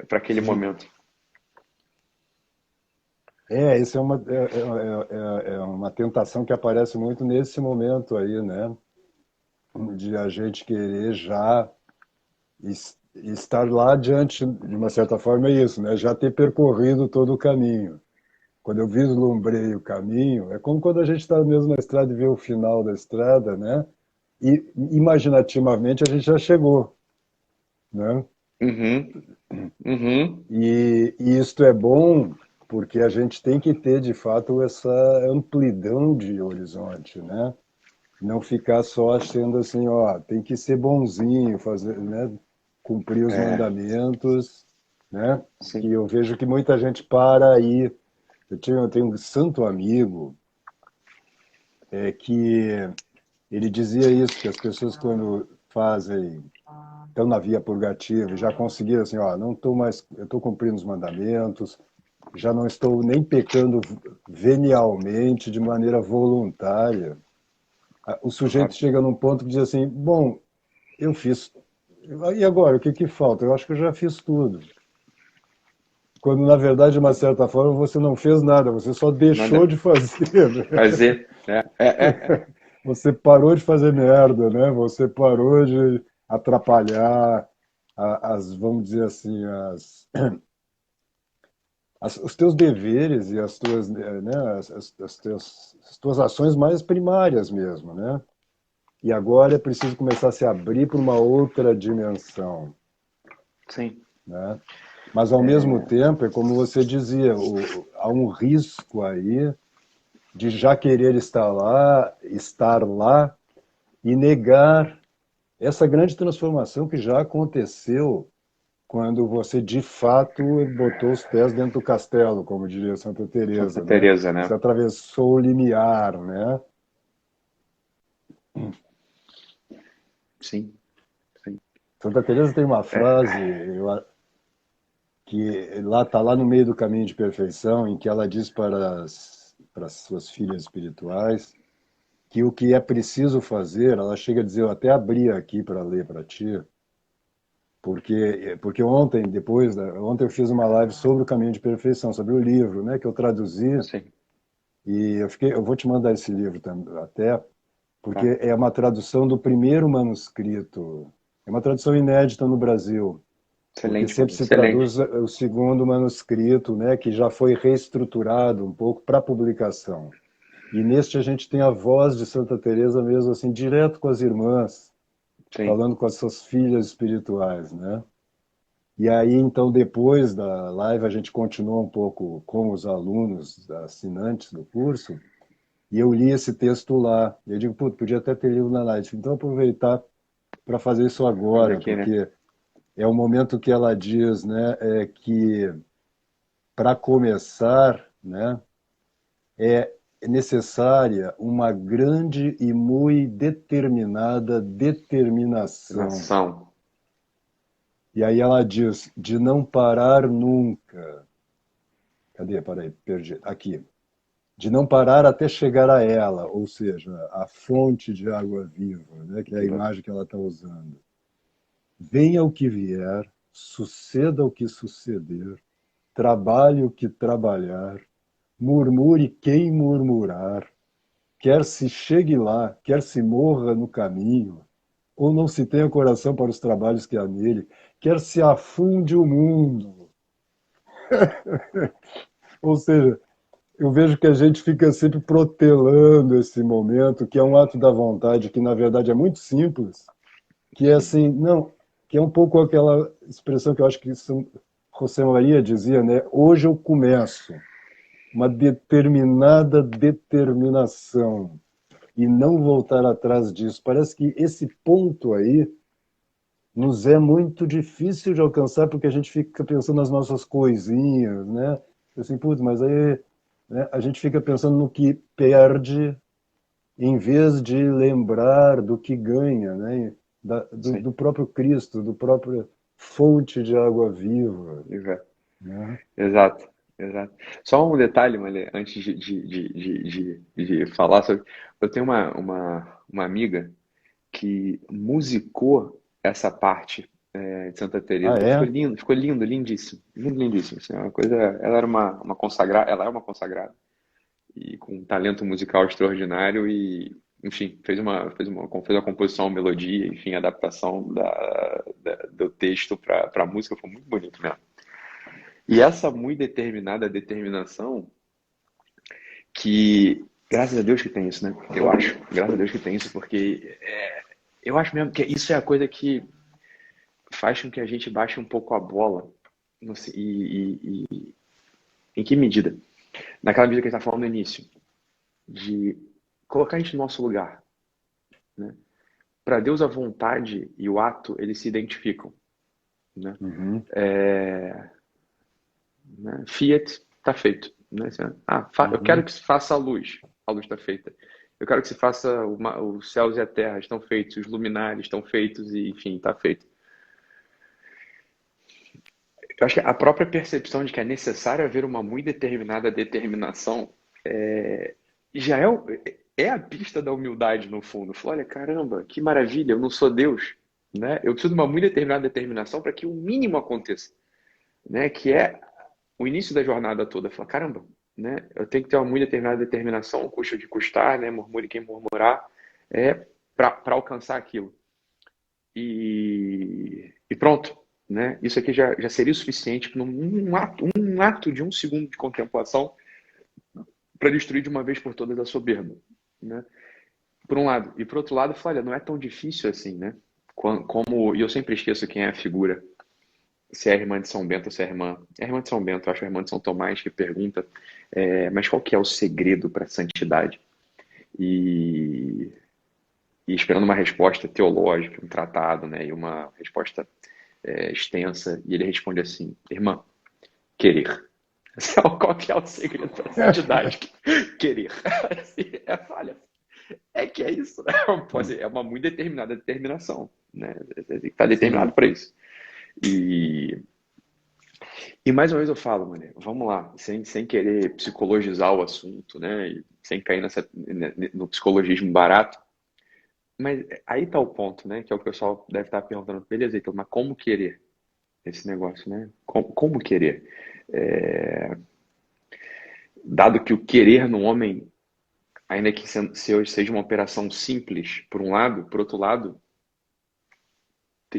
Para aquele sim. momento. Isso é uma tentação que aparece muito nesse momento aí, né? De a gente querer já estar lá diante, de uma certa forma, é isso, né? Já ter percorrido todo o caminho. Quando eu vislumbrei o caminho, é como quando a gente está mesmo na estrada e vê o final da estrada, né? E imaginativamente a gente já chegou, né? Uhum, uhum, E isto é bom porque a gente tem que ter, de fato, essa amplidão de horizonte, né? Não ficar só achando assim, ó, tem que ser bonzinho, fazer, né? Cumprir os mandamentos, né? Que sim. eu vejo que muita gente para aí. Eu tenho um santo amigo que ele dizia isso, que as pessoas quando estão na via purgativa e já conseguiram assim, ó, não estou mais, eu estou cumprindo os mandamentos, já não estou nem pecando venialmente, de maneira voluntária. O sujeito Claro. chega num ponto que diz assim, bom, eu fiz, e agora, o que que falta? Eu acho que eu já fiz tudo. Quando, na verdade, de uma certa forma, você não fez nada, você só deixou Nada. de fazer, né? Fazer. Você parou de fazer merda, né? Você parou de atrapalhar vamos dizer assim, os teus deveres e as tuas, né? As tuas ações mais primárias mesmo, né? E agora é preciso começar a se abrir para uma outra dimensão, Sim. né? Mas ao mesmo tempo, é como você dizia, há um risco aí de já querer estar lá e negar essa grande transformação que já aconteceu quando você de fato botou os pés dentro do castelo, como diria Santa Santa Teresa, né? Teresa, Você né? atravessou o limiar, né? Sim, sim. Santa Teresa tem uma frase que lá está lá no meio do caminho de perfeição, em que ela diz para as suas filhas espirituais que o que é preciso fazer, ela chega a dizer, eu até abri aqui para ler para ti, porque ontem, ontem eu fiz uma live sobre o caminho de perfeição, sobre o livro, né, que eu traduzi, Sim, e eu vou te mandar esse livro até, porque tá. é uma tradução do primeiro manuscrito, é uma tradução inédita no Brasil, porque Excelente, sempre mano. se Excelente. traduz o segundo manuscrito, né, que já foi reestruturado um pouco para publicação. E neste a gente tem a voz de Santa Teresa mesmo assim, direto com as irmãs, Sim. falando com as suas filhas espirituais, né? E aí, então, depois da live, a gente continuou um pouco com os alunos assinantes do curso, e eu li esse texto lá. E eu digo, putz, podia até ter lido na live. Então, aproveitar para fazer isso Fazer agora, aqui, né? porque é o momento que ela diz, né, que para começar, né, é necessária uma grande e muito determinada determinação. Nação. E aí ela diz, de não parar nunca. Cadê? Peraí, perdi. Aqui. De não parar até chegar a ela, ou seja, a fonte de água viva, né, que é a imagem que ela está usando. Venha o que vier, suceda o que suceder, trabalhe o que trabalhar, murmure quem murmurar, quer se chegue lá, quer se morra no caminho, ou não se tenha coração para os trabalhos que há nele, quer se afunde o mundo. Ou seja, eu vejo que a gente fica sempre protelando esse momento, que é um ato da vontade, que na verdade é muito simples, que é assim, não, que é um pouco aquela expressão que eu acho que José Maria dizia, né? Hoje eu começo uma determinada determinação e não voltar atrás disso. Parece que esse ponto aí nos é muito difícil de alcançar porque a gente fica pensando nas nossas coisinhas, né? Assim, putz, mas aí, né, a gente fica pensando no que perde em vez de lembrar do que ganha, né? Do Sim, próprio Cristo, do próprio fonte de água viva, exato. né? Exato, exato. Só um detalhe, Malê, antes de falar sobre. Eu tenho uma amiga que musicou essa parte de Santa Ah, Teresa. é? Ficou lindo, lindíssimo, lindo, lindíssimo. Assim, é uma coisa, ela era uma consagrada, ela é uma consagrada e com um talento musical extraordinário e, enfim, fez uma composição, melodia, enfim, adaptação do texto para a música, foi muito bonito mesmo. E essa muito determinada determinação que, graças a Deus que tem isso, né? Eu acho, graças a Deus que tem isso, porque eu acho mesmo que isso é a coisa que faz com que a gente baixe um pouco a bola. Não sei, em que medida? Naquela medida que a gente está falando no início, de colocar a gente no nosso lugar, né? Para Deus a vontade e o ato, eles se identificam, né? Uhum, Né? Fiat está feito, né? Assim, eu quero uhum. que se faça a luz está feita. Eu quero que se faça os céus e a terra estão feitos, os luminares estão feitos e, enfim, está feito. Eu acho que a própria percepção de que é necessário haver uma muito determinada determinação já é a pista da humildade, no fundo. Fala, olha, caramba, que maravilha, eu não sou Deus, né? Eu preciso de uma muito determinada determinação para que o mínimo aconteça, né? Que é o início da jornada toda. Fala, caramba, né? Eu tenho que ter uma muito determinada determinação, custa de custar, né? Murmure quem murmurar, para alcançar aquilo. E pronto, né? Isso aqui já seria o suficiente para um ato de um segundo de contemplação para destruir de uma vez por todas a soberba, né? Por um lado. E por outro lado, eu falo, olha, não é tão difícil assim, né? E eu sempre esqueço quem é a figura, se é a irmã de São Bento ou se é a irmã. É a irmã de São Bento, acho que é a irmã de São Tomás, que pergunta, mas qual que é o segredo para a santidade? E, e esperando uma resposta teológica, um tratado, né? E uma resposta extensa. E ele responde assim, irmã, querer. Qual que é o segredo da santidade? Querer. Assim, falha. É que é isso, né? É uma muito determinada determinação, né? Tem que estar determinado Sim. para isso. E, e mais uma vez eu falo, mano, vamos lá, sem querer psicologizar o assunto, né? E sem cair no psicologismo barato. Mas aí tá o ponto, né? Que é o que o pessoal deve estar perguntando, beleza, então, mas como querer esse negócio, né? Como querer? É, dado que o querer no homem, ainda que seja uma operação simples, por um lado, por outro lado,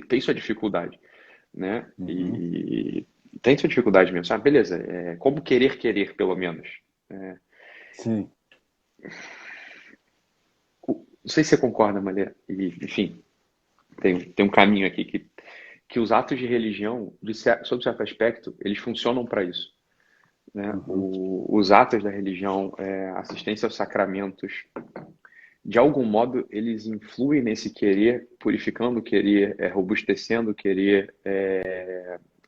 tem sua dificuldade, né? Uhum. E tem sua dificuldade mesmo, sabe? Beleza, como querer, pelo menos. É, Sim. não sei se você concorda, Malê, e, enfim, tem um caminho aqui que os atos de religião, sob certo aspecto, eles funcionam para isso. Né? Uhum. Os atos da religião, assistência aos sacramentos, de algum modo, eles influem nesse querer, purificando o querer, robustecendo o querer,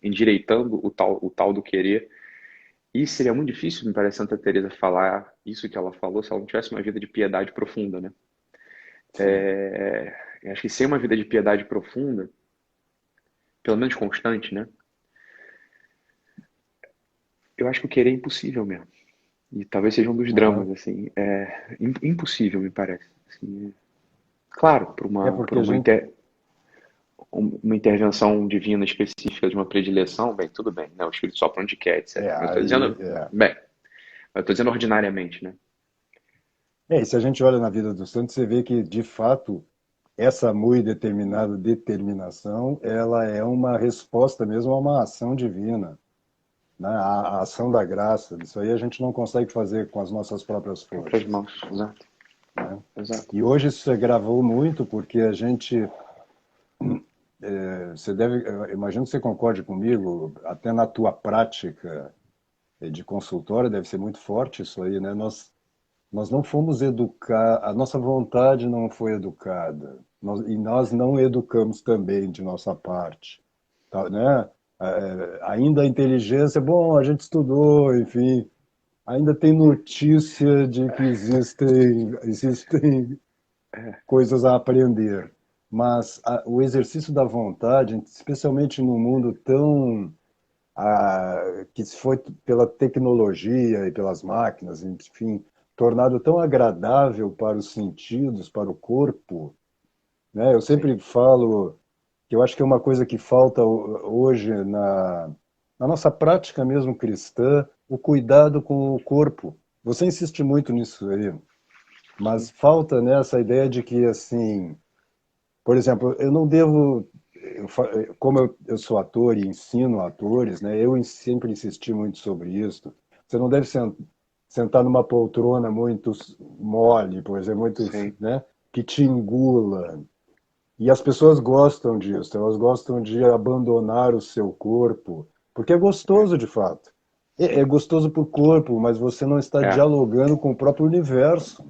endireitando o tal do querer. E seria muito difícil, me parece, Santa Teresa falar isso que ela falou se ela não tivesse uma vida de piedade profunda, né? Sim. Eu acho que sem uma vida de piedade profunda, pelo menos constante, né? Eu acho que o querer é impossível mesmo. E talvez seja um dos Aham. dramas, assim, impossível, me parece. Assim, claro, por É uma, por porque a uma, gente. inter, uma intervenção divina específica de uma predileção, bem, tudo bem, né? O Espírito sopra onde quer, etc. É, Mas eu estou aí. dizendo, É. bem, eu estou dizendo ordinariamente, né? E se a gente olha na vida do santo, você vê que, de fato, essa muito determinada determinação, ela é uma resposta mesmo a uma ação divina, né? A ação da graça. Isso aí a gente não consegue fazer com as nossas próprias Próprias forças, mãos, exato, né? exato. E hoje isso se agravou muito porque a gente, você deve, eu imagino que você concorde comigo, até na tua prática de consultório deve ser muito forte isso aí, né? Nós não fomos educar, a nossa vontade não foi educada, e nós não educamos também de nossa parte, tá, né? Ainda a inteligência, bom, a gente estudou, enfim, ainda tem notícia de que existem coisas a aprender, mas o exercício da vontade, especialmente num mundo tão que se foi pela tecnologia e pelas máquinas, enfim, tornado tão agradável para os sentidos, para o corpo, né? Eu Sim, sempre falo que eu acho que é uma coisa que falta hoje na nossa prática mesmo cristã, o cuidado com o corpo. Você insiste muito nisso aí, mas sim. falta nessa ideia de que, assim, por exemplo, eu não devo, como eu sou ator e ensino atores, né? Sempre insisti muito sobre isso. Você não deve sentar numa poltrona muito mole, por exemplo, muito, Sim, né? Que te engula. E as pessoas gostam disso. Elas gostam de abandonar o seu corpo, porque é é, gostoso de fato. É gostoso para o corpo, mas você não está é, dialogando com o próprio universo.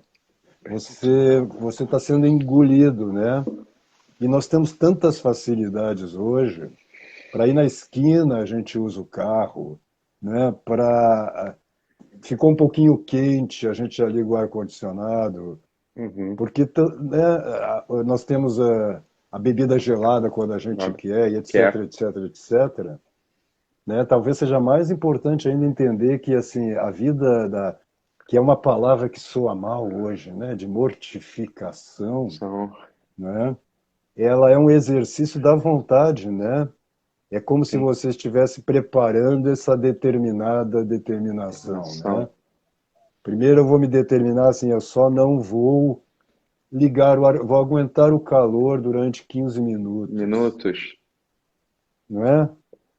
perfeito. Você está sendo engolido, né? E nós temos tantas facilidades hoje. Para ir na esquina, a gente usa o carro, né? Para ficou um pouquinho quente, a gente já liga o ar-condicionado, Uhum. porque né, nós temos a bebida gelada quando a gente Nada. quer, e Que etc, é, etc, etc. Né? Talvez seja mais importante ainda entender que assim a vida que é uma palavra que soa mal hoje, né? De mortificação, são, né? Ela é um exercício da vontade, né? É como se sim, você estivesse preparando essa determinada determinação, né? determinação. Primeiro eu vou me determinar assim, eu só não vou ligar o ar, vou aguentar o calor durante 15 minutos, Minutos. não é?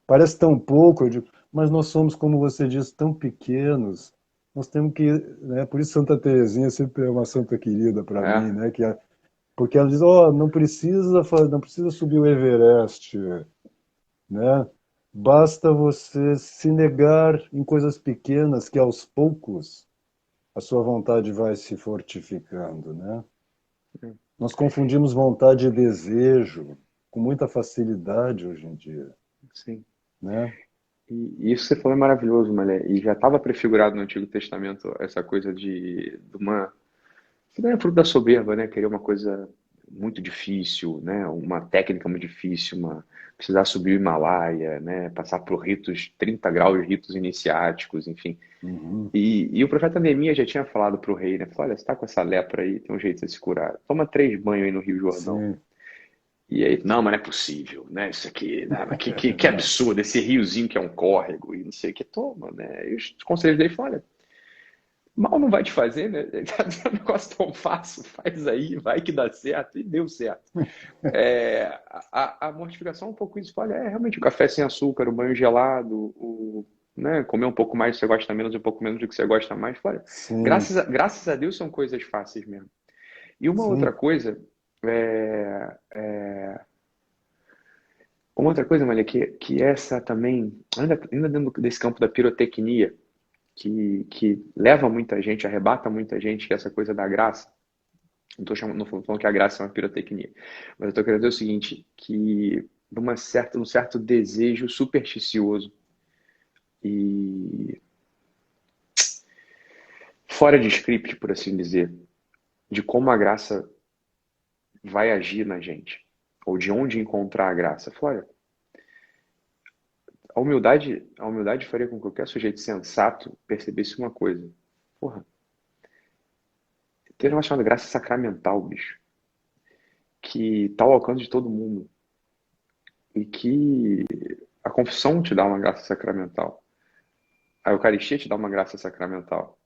Parece tão pouco, eu digo, mas nós somos, como você diz, tão pequenos. Nós temos que, né? Por isso Santa Teresinha sempre é uma santa querida para mim, É, né? Porque ela diz, oh, não precisa subir o Everest, né? Basta você se negar em coisas pequenas que aos poucos a sua vontade vai se fortificando, né? Nós confundimos vontade e desejo com muita facilidade hoje em dia, sim. né? E isso que você falou é maravilhoso, Malé. E já estava prefigurado no Antigo Testamento essa coisa de uma. Isso daí é fruto da soberba, né? Querer uma coisa muito difícil, né? Uma técnica muito difícil, precisar subir o Himalaia, né? Passar por ritos, 30 graus, ritos iniciáticos, enfim. Uhum. E o profeta Neemias já tinha falado para o rei, né? Falou, olha, você está com essa lepra aí, tem um jeito de se curar. Toma 3 banhos aí no Rio Jordão. Sim, E aí, não, mas não é possível, né? Isso aqui, né? Mas que absurdo, esse riozinho que é um córrego e não sei o que, toma, né? E os conselheiros dele falam, olha, mal não vai te fazer, né? Tá dizendo um negócio tão fácil, faz aí, vai que dá certo, e deu certo. A mortificação é um pouco isso, olha, realmente o café sem açúcar, o banho gelado, né, comer um pouco mais do que você gosta menos, um pouco menos do que você gosta mais, olha, sim, graças a Deus são coisas fáceis mesmo. E sim. é, é, uma outra coisa, Maria, que essa também, ainda dentro desse campo da pirotecnia, que leva muita gente, arrebata muita gente, que é essa coisa da graça. Não estou falando que a graça é uma pirotecnia, mas eu estou querendo dizer o seguinte, que um certo desejo supersticioso e fora de script, por assim dizer, de como a graça vai agir na gente, ou de onde encontrar a graça. Flora, a humildade faria com que qualquer sujeito sensato percebesse uma coisa. Porra, tem um negócio chamado graça sacramental, bicho, que está ao alcance de todo mundo. E que a confissão te dá uma graça sacramental. A Eucaristia te dá uma graça sacramental.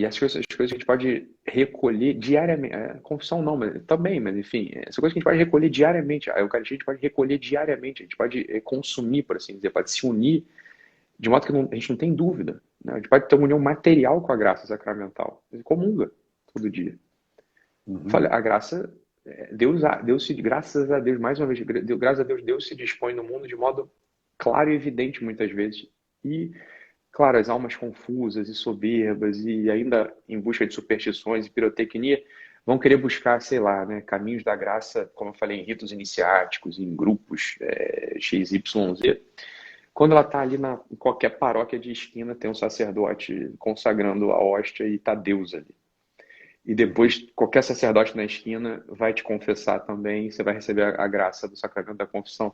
E as coisas que a gente pode recolher diariamente. Confissão não, mas também, mas enfim, essas coisas que a gente pode recolher diariamente. A Eucaristia a gente pode recolher diariamente, a gente pode consumir, por assim dizer, pode se unir de modo que a gente não tem dúvida. Né? A gente pode ter uma união material com a graça sacramental. A gente comunga todo dia. Uhum. Falei, a graça, graças a Deus, mais uma vez, graças a Deus, Deus se dispõe no mundo de modo claro e evidente muitas vezes. E, claro, as almas confusas e soberbas e ainda em busca de superstições e pirotecnia vão querer buscar, sei lá, né, caminhos da graça, como eu falei, em ritos iniciáticos, em grupos X, Y, Z. Quando ela está ali em qualquer paróquia de esquina, tem um sacerdote consagrando a hóstia e está Deus ali. E depois, qualquer sacerdote na esquina vai te confessar também, e você vai receber a graça do sacramento da confissão.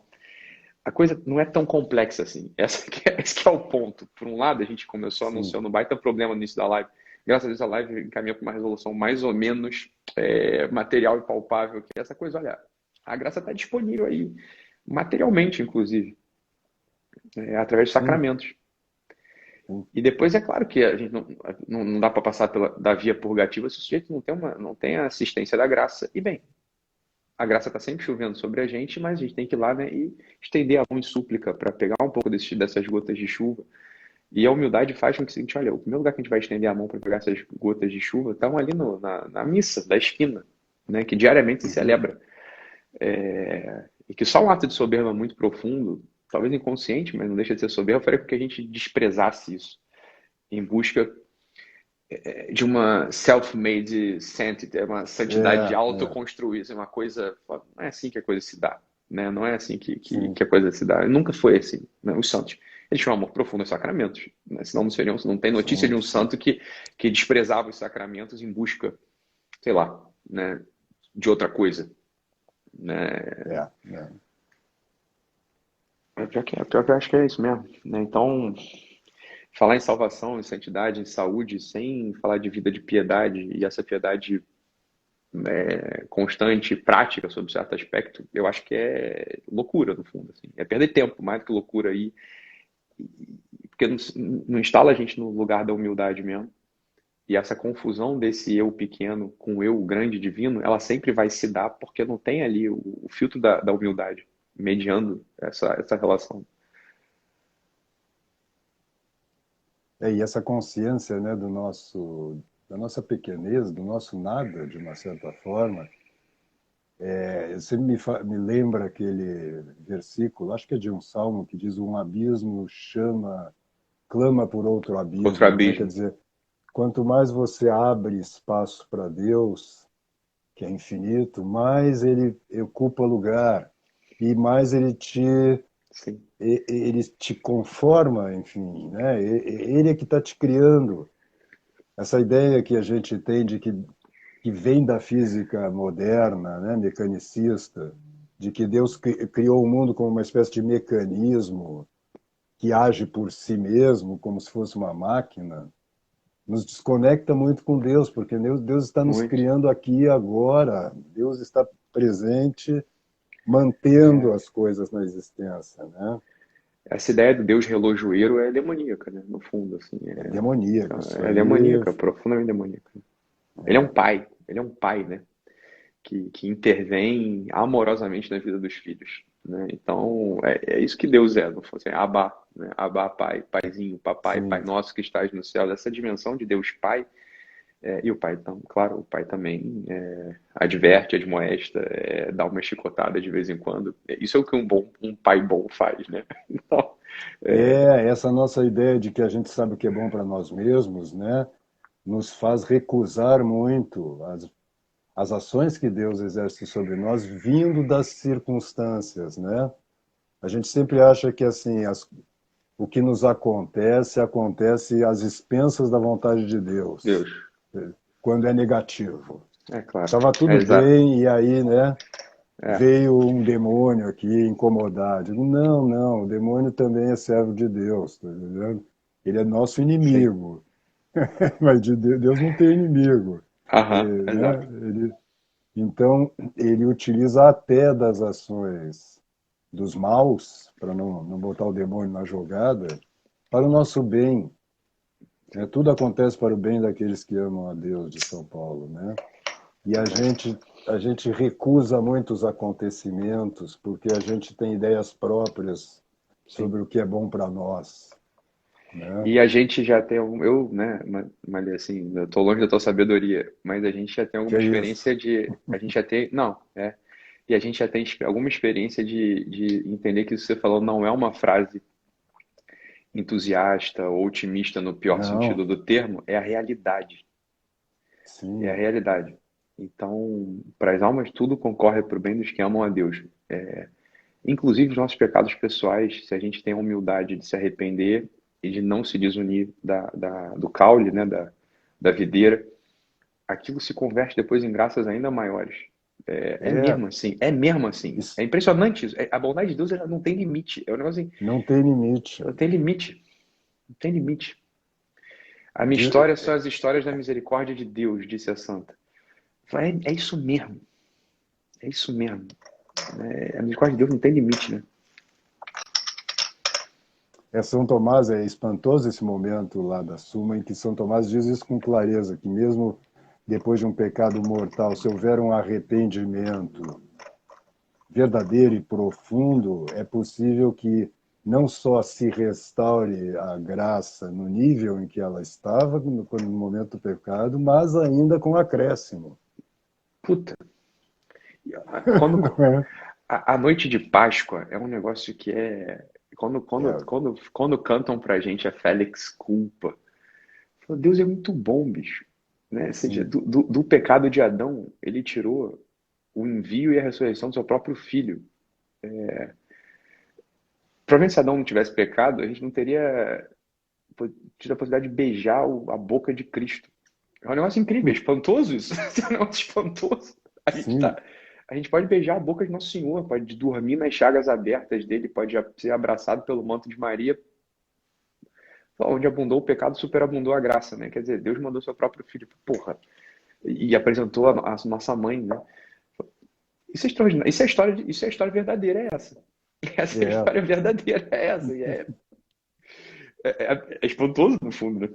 A coisa não é tão complexa assim. Esse que é o ponto. Por um lado, a gente começou Sim. anunciando um baita problema no início da live. Graças a Deus, a live encaminha para uma resolução mais ou menos material e palpável. Que é essa coisa, olha, a graça está disponível aí, materialmente, inclusive, através de Sim. sacramentos. Sim. E depois é claro que a gente não dá para passar da via purgativa se o sujeito não tem a assistência da graça. E bem, a graça está sempre chovendo sobre a gente, mas a gente tem que ir lá, né, e estender a mão em súplica para pegar um pouco dessas gotas de chuva. E a humildade faz com que o seguinte, olha, o primeiro lugar que a gente vai estender a mão para pegar essas gotas de chuva estão ali na missa da esquina, né, que diariamente se Uhum. celebra. E que só um ato de soberba muito profundo, talvez inconsciente, mas não deixa de ser soberba, faria com que a gente desprezasse isso em busca de uma self-made sanctity, uma santidade É, é, autoconstruída, uma coisa, não é assim que a coisa se dá, né? Não é assim sim, que a coisa se dá. Nunca foi assim, né? Os santos, eles tinham um amor profundo aos sacramentos, né? Senão não tem notícia de sim, um sim. santo que desprezava os sacramentos em busca, sei lá, né, de outra coisa, né? É, é. Pior que eu acho que é isso mesmo, né? Então, falar em salvação, em santidade, em saúde, sem falar de vida de piedade, e essa piedade constante, prática sobre certo aspecto, eu acho que é loucura, no fundo. Assim. É perder tempo, mais do que loucura aí. Porque não instala a gente no lugar da humildade mesmo. E essa confusão desse eu pequeno com o eu grande divino, ela sempre vai se dar porque não tem ali o filtro da humildade mediando essa relação. E essa consciência, né, da nossa pequenez, do nosso nada, de uma certa forma, você me lembra aquele versículo, acho que é de um salmo, que diz: um abismo clama por outro Outro abismo, né? Quer abismo. dizer, quanto mais você abre espaço para Deus, que é infinito, mais ele ocupa lugar e mais Sim, ele te conforma, enfim, né? Ele é que está te criando. Essa ideia que a gente tem que vem da física moderna, né, mecanicista, de que Deus criou o mundo como uma espécie de mecanismo que age por si mesmo, como se fosse uma máquina, nos desconecta muito com Deus, porque Deus está nos muito. criando aqui e agora. Deus está presente, mantendo É, as coisas na existência, né? essa ideia do Deus relojoeiro é demoníaca, né? No fundo, assim. É demoníaco isso É aí. demoníaca, profundamente demoníaca. Ele é um pai, né? Que intervém amorosamente na vida dos filhos, né? Então, é isso que Deus é, não fosse Abba, né? Abba, pai, paizinho, papai, pai Sim, nosso que estás no céu, essa dimensão de Deus pai, e o pai, então, claro, o pai também adverte, admoesta, dá uma chicotada de vez em quando. Isso é o que um pai bom faz, né? Então, essa nossa ideia de que a gente sabe o que é bom para nós mesmos, né, nos faz recusar muito as ações que Deus exerce sobre nós vindo das circunstâncias, né? A gente sempre acha que assim, o que nos acontece às expensas da vontade de Deus, Deus, quando é negativo. é claro, Estava é tudo exato, bem e aí, né, é, veio um demônio aqui incomodar. Digo, não, não, o demônio também é servo de Deus, tá entendendo? Ele é nosso sim, inimigo, mas Deus não tem inimigo, aham, né? exato, Então, ele utiliza até das ações dos maus, para não botar o demônio na jogada, para o nosso bem. Tudo acontece para o bem daqueles que amam a Deus, de São Paulo, né? E a gente recusa muitos acontecimentos porque a gente tem ideias próprias Sim. sobre o que é bom para nós, né? E a gente já tem eu, né, mas assim, eu tô longe da tua sabedoria, mas a gente já tem Que alguma é isso. experiência a gente já tem, não, e a gente já tem alguma experiência de entender que isso que você falou não é uma frase entusiasta ou otimista no pior Não, sentido do termo, é a realidade, é a sim, realidade. Então, para as almas tudo concorre para o bem dos que amam a Deus. Inclusive os nossos pecados pessoais, se a gente tem a humildade de se arrepender e de não se desunir do caule, né, da videira, aquilo se converte depois em graças ainda maiores. É é, mesmo assim, é mesmo assim. É isso impressionante isso. A bondade de Deus ela não tem limite. É um negócio assim, não tem limite. não tem limite. Não tem limite. A minha De- história são as histórias da misericórdia de Deus, disse a santa. É isso mesmo. É isso mesmo. A misericórdia de Deus não tem limite, né? São Tomás, é espantoso esse momento lá da Suma em que São Tomás diz isso com clareza, que mesmo depois de um pecado mortal, se houver um arrependimento verdadeiro e profundo, é possível que não só se restaure a graça no nível em que ela estava no momento do pecado, mas ainda com acréscimo. Puta. Quando, a noite de Páscoa é um negócio que é. É, Quando cantam pra gente a Félix Culpa, Deus é muito bom, bicho. Né? Ou seja, sim, do pecado de Adão, ele tirou o envio e a ressurreição do seu próprio filho. Provavelmente se Adão não tivesse pecado, a gente não teria tido a possibilidade de beijar a boca de Cristo. É um negócio incrível, é espantoso isso. É um negócio espantoso. A gente sim, tá, a gente pode beijar a boca de Nosso Senhor, pode dormir nas chagas abertas dele, pode ser abraçado pelo manto de Maria. Onde abundou o pecado, superabundou a graça, né? Quer dizer, Deus mandou seu próprio filho, porra, e apresentou a nossa mãe, né? Isso é extraordinário. Isso é a história verdadeira, é essa. Essa é a é. história verdadeira, é essa. E é espantoso, no fundo, né?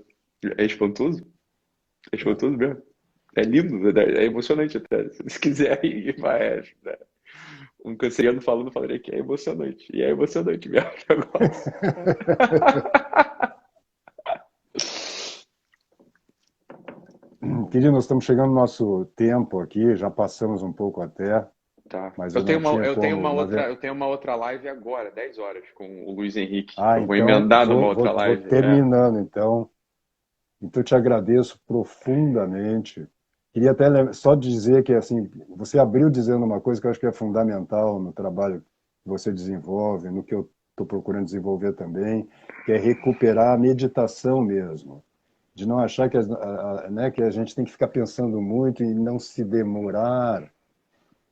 É espantoso. É espantoso mesmo. É lindo, né? É emocionante até. Se quiser ir, vai. Né? Um canceriano falando, falaria que é emocionante. E é emocionante mesmo o negócio. Querido, nós estamos chegando no nosso tempo aqui, já passamos um pouco até, Tá. mas eu não tinha como. Eu tenho uma outra live agora, 10 horas, com o Luiz Henrique. Ah, Eu vou então emendar numa outra vou live. terminando, então. Então, eu te agradeço profundamente. Queria até só dizer que assim, você abriu dizendo uma coisa que eu acho que é fundamental no trabalho que você desenvolve, no que eu estou procurando desenvolver também, que é recuperar a meditação mesmo, de não achar que, né, que a gente tem que ficar pensando muito e não se demorar,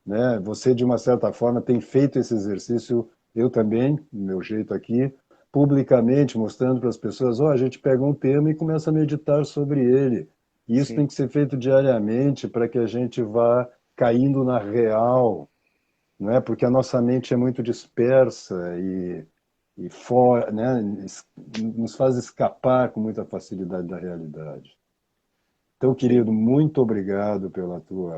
né? Você, de uma certa forma, tem feito esse exercício, eu também, do meu jeito aqui, publicamente, mostrando para as pessoas, a gente pega um tema e começa a meditar sobre ele. E isso tem Sim. que ser feito diariamente para que a gente vá caindo na real, não é? Porque a nossa mente é muito dispersa né, nos faz escapar com muita facilidade da realidade. Então, Sim. querido, muito obrigado pela tua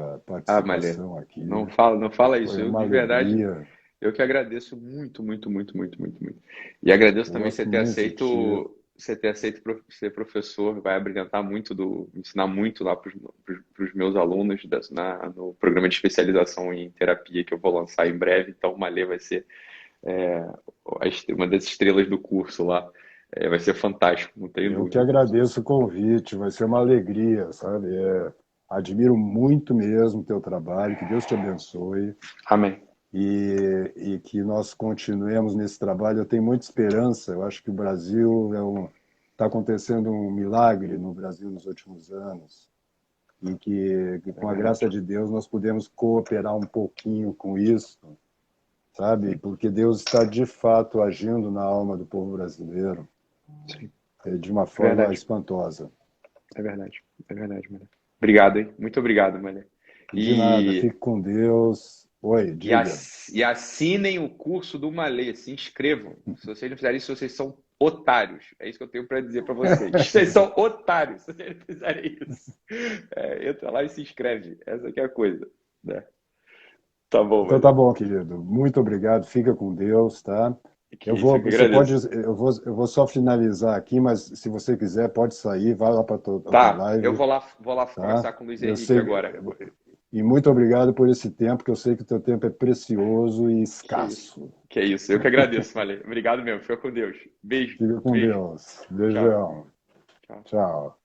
Ah, Malê, participação aqui. não fala isso. Foi Eu, uma de verdade, alegria. eu que agradeço muito, muito, muito, muito, muito, muito. E agradeço também Gosto muito de ti. você ter aceito ser professor, vai abrilhantar muito, ensinar muito lá para os meus alunos no programa de especialização em terapia que eu vou lançar em breve. Então, o Malê vai ser é, uma das estrelas do curso lá. Vai ser fantástico, não tenho Eu que dúvida. agradeço o convite, vai ser uma alegria, sabe? Admiro muito mesmo o teu trabalho, que Deus te abençoe Amém. e que nós continuemos nesse trabalho. Eu tenho muita esperança, eu acho que o Brasil está acontecendo um milagre no Brasil nos últimos anos e que É com a graça verdade. de Deus nós podemos cooperar um pouquinho com isso, sabe? Sim, Porque Deus está de fato agindo na alma do povo brasileiro sim. de uma É forma verdade. espantosa. É verdade. É verdade, Malê. Obrigado, hein? Muito obrigado, Malê. De nada, E fique com Deus Oi, diga. E assinem o curso do Malê, se inscrevam. Se vocês não fizerem isso, vocês são otários. É isso que eu tenho para dizer para vocês. Vocês são otários se vocês não fizerem isso. Entra lá e se inscreve. Essa que é a coisa, né? Tá bom, Então tá Malê. bom, querido. Muito obrigado. Fica com Deus, tá? Que isso, eu que Você pode, agradeço. eu vou só finalizar aqui, mas se você quiser, pode sair, vai lá para a tua Tá, eu live, vou lá tá? conversar com o Luiz Eu Henrique sei, agora. e muito obrigado por esse tempo, que eu sei que o teu tempo é precioso e Que isso. escasso. Que isso. Eu que agradeço, Malê. Obrigado mesmo. Fica com Deus. Beijo. Fica com Beijo. Deus. Tchau. Beijão. Tchau. Tchau.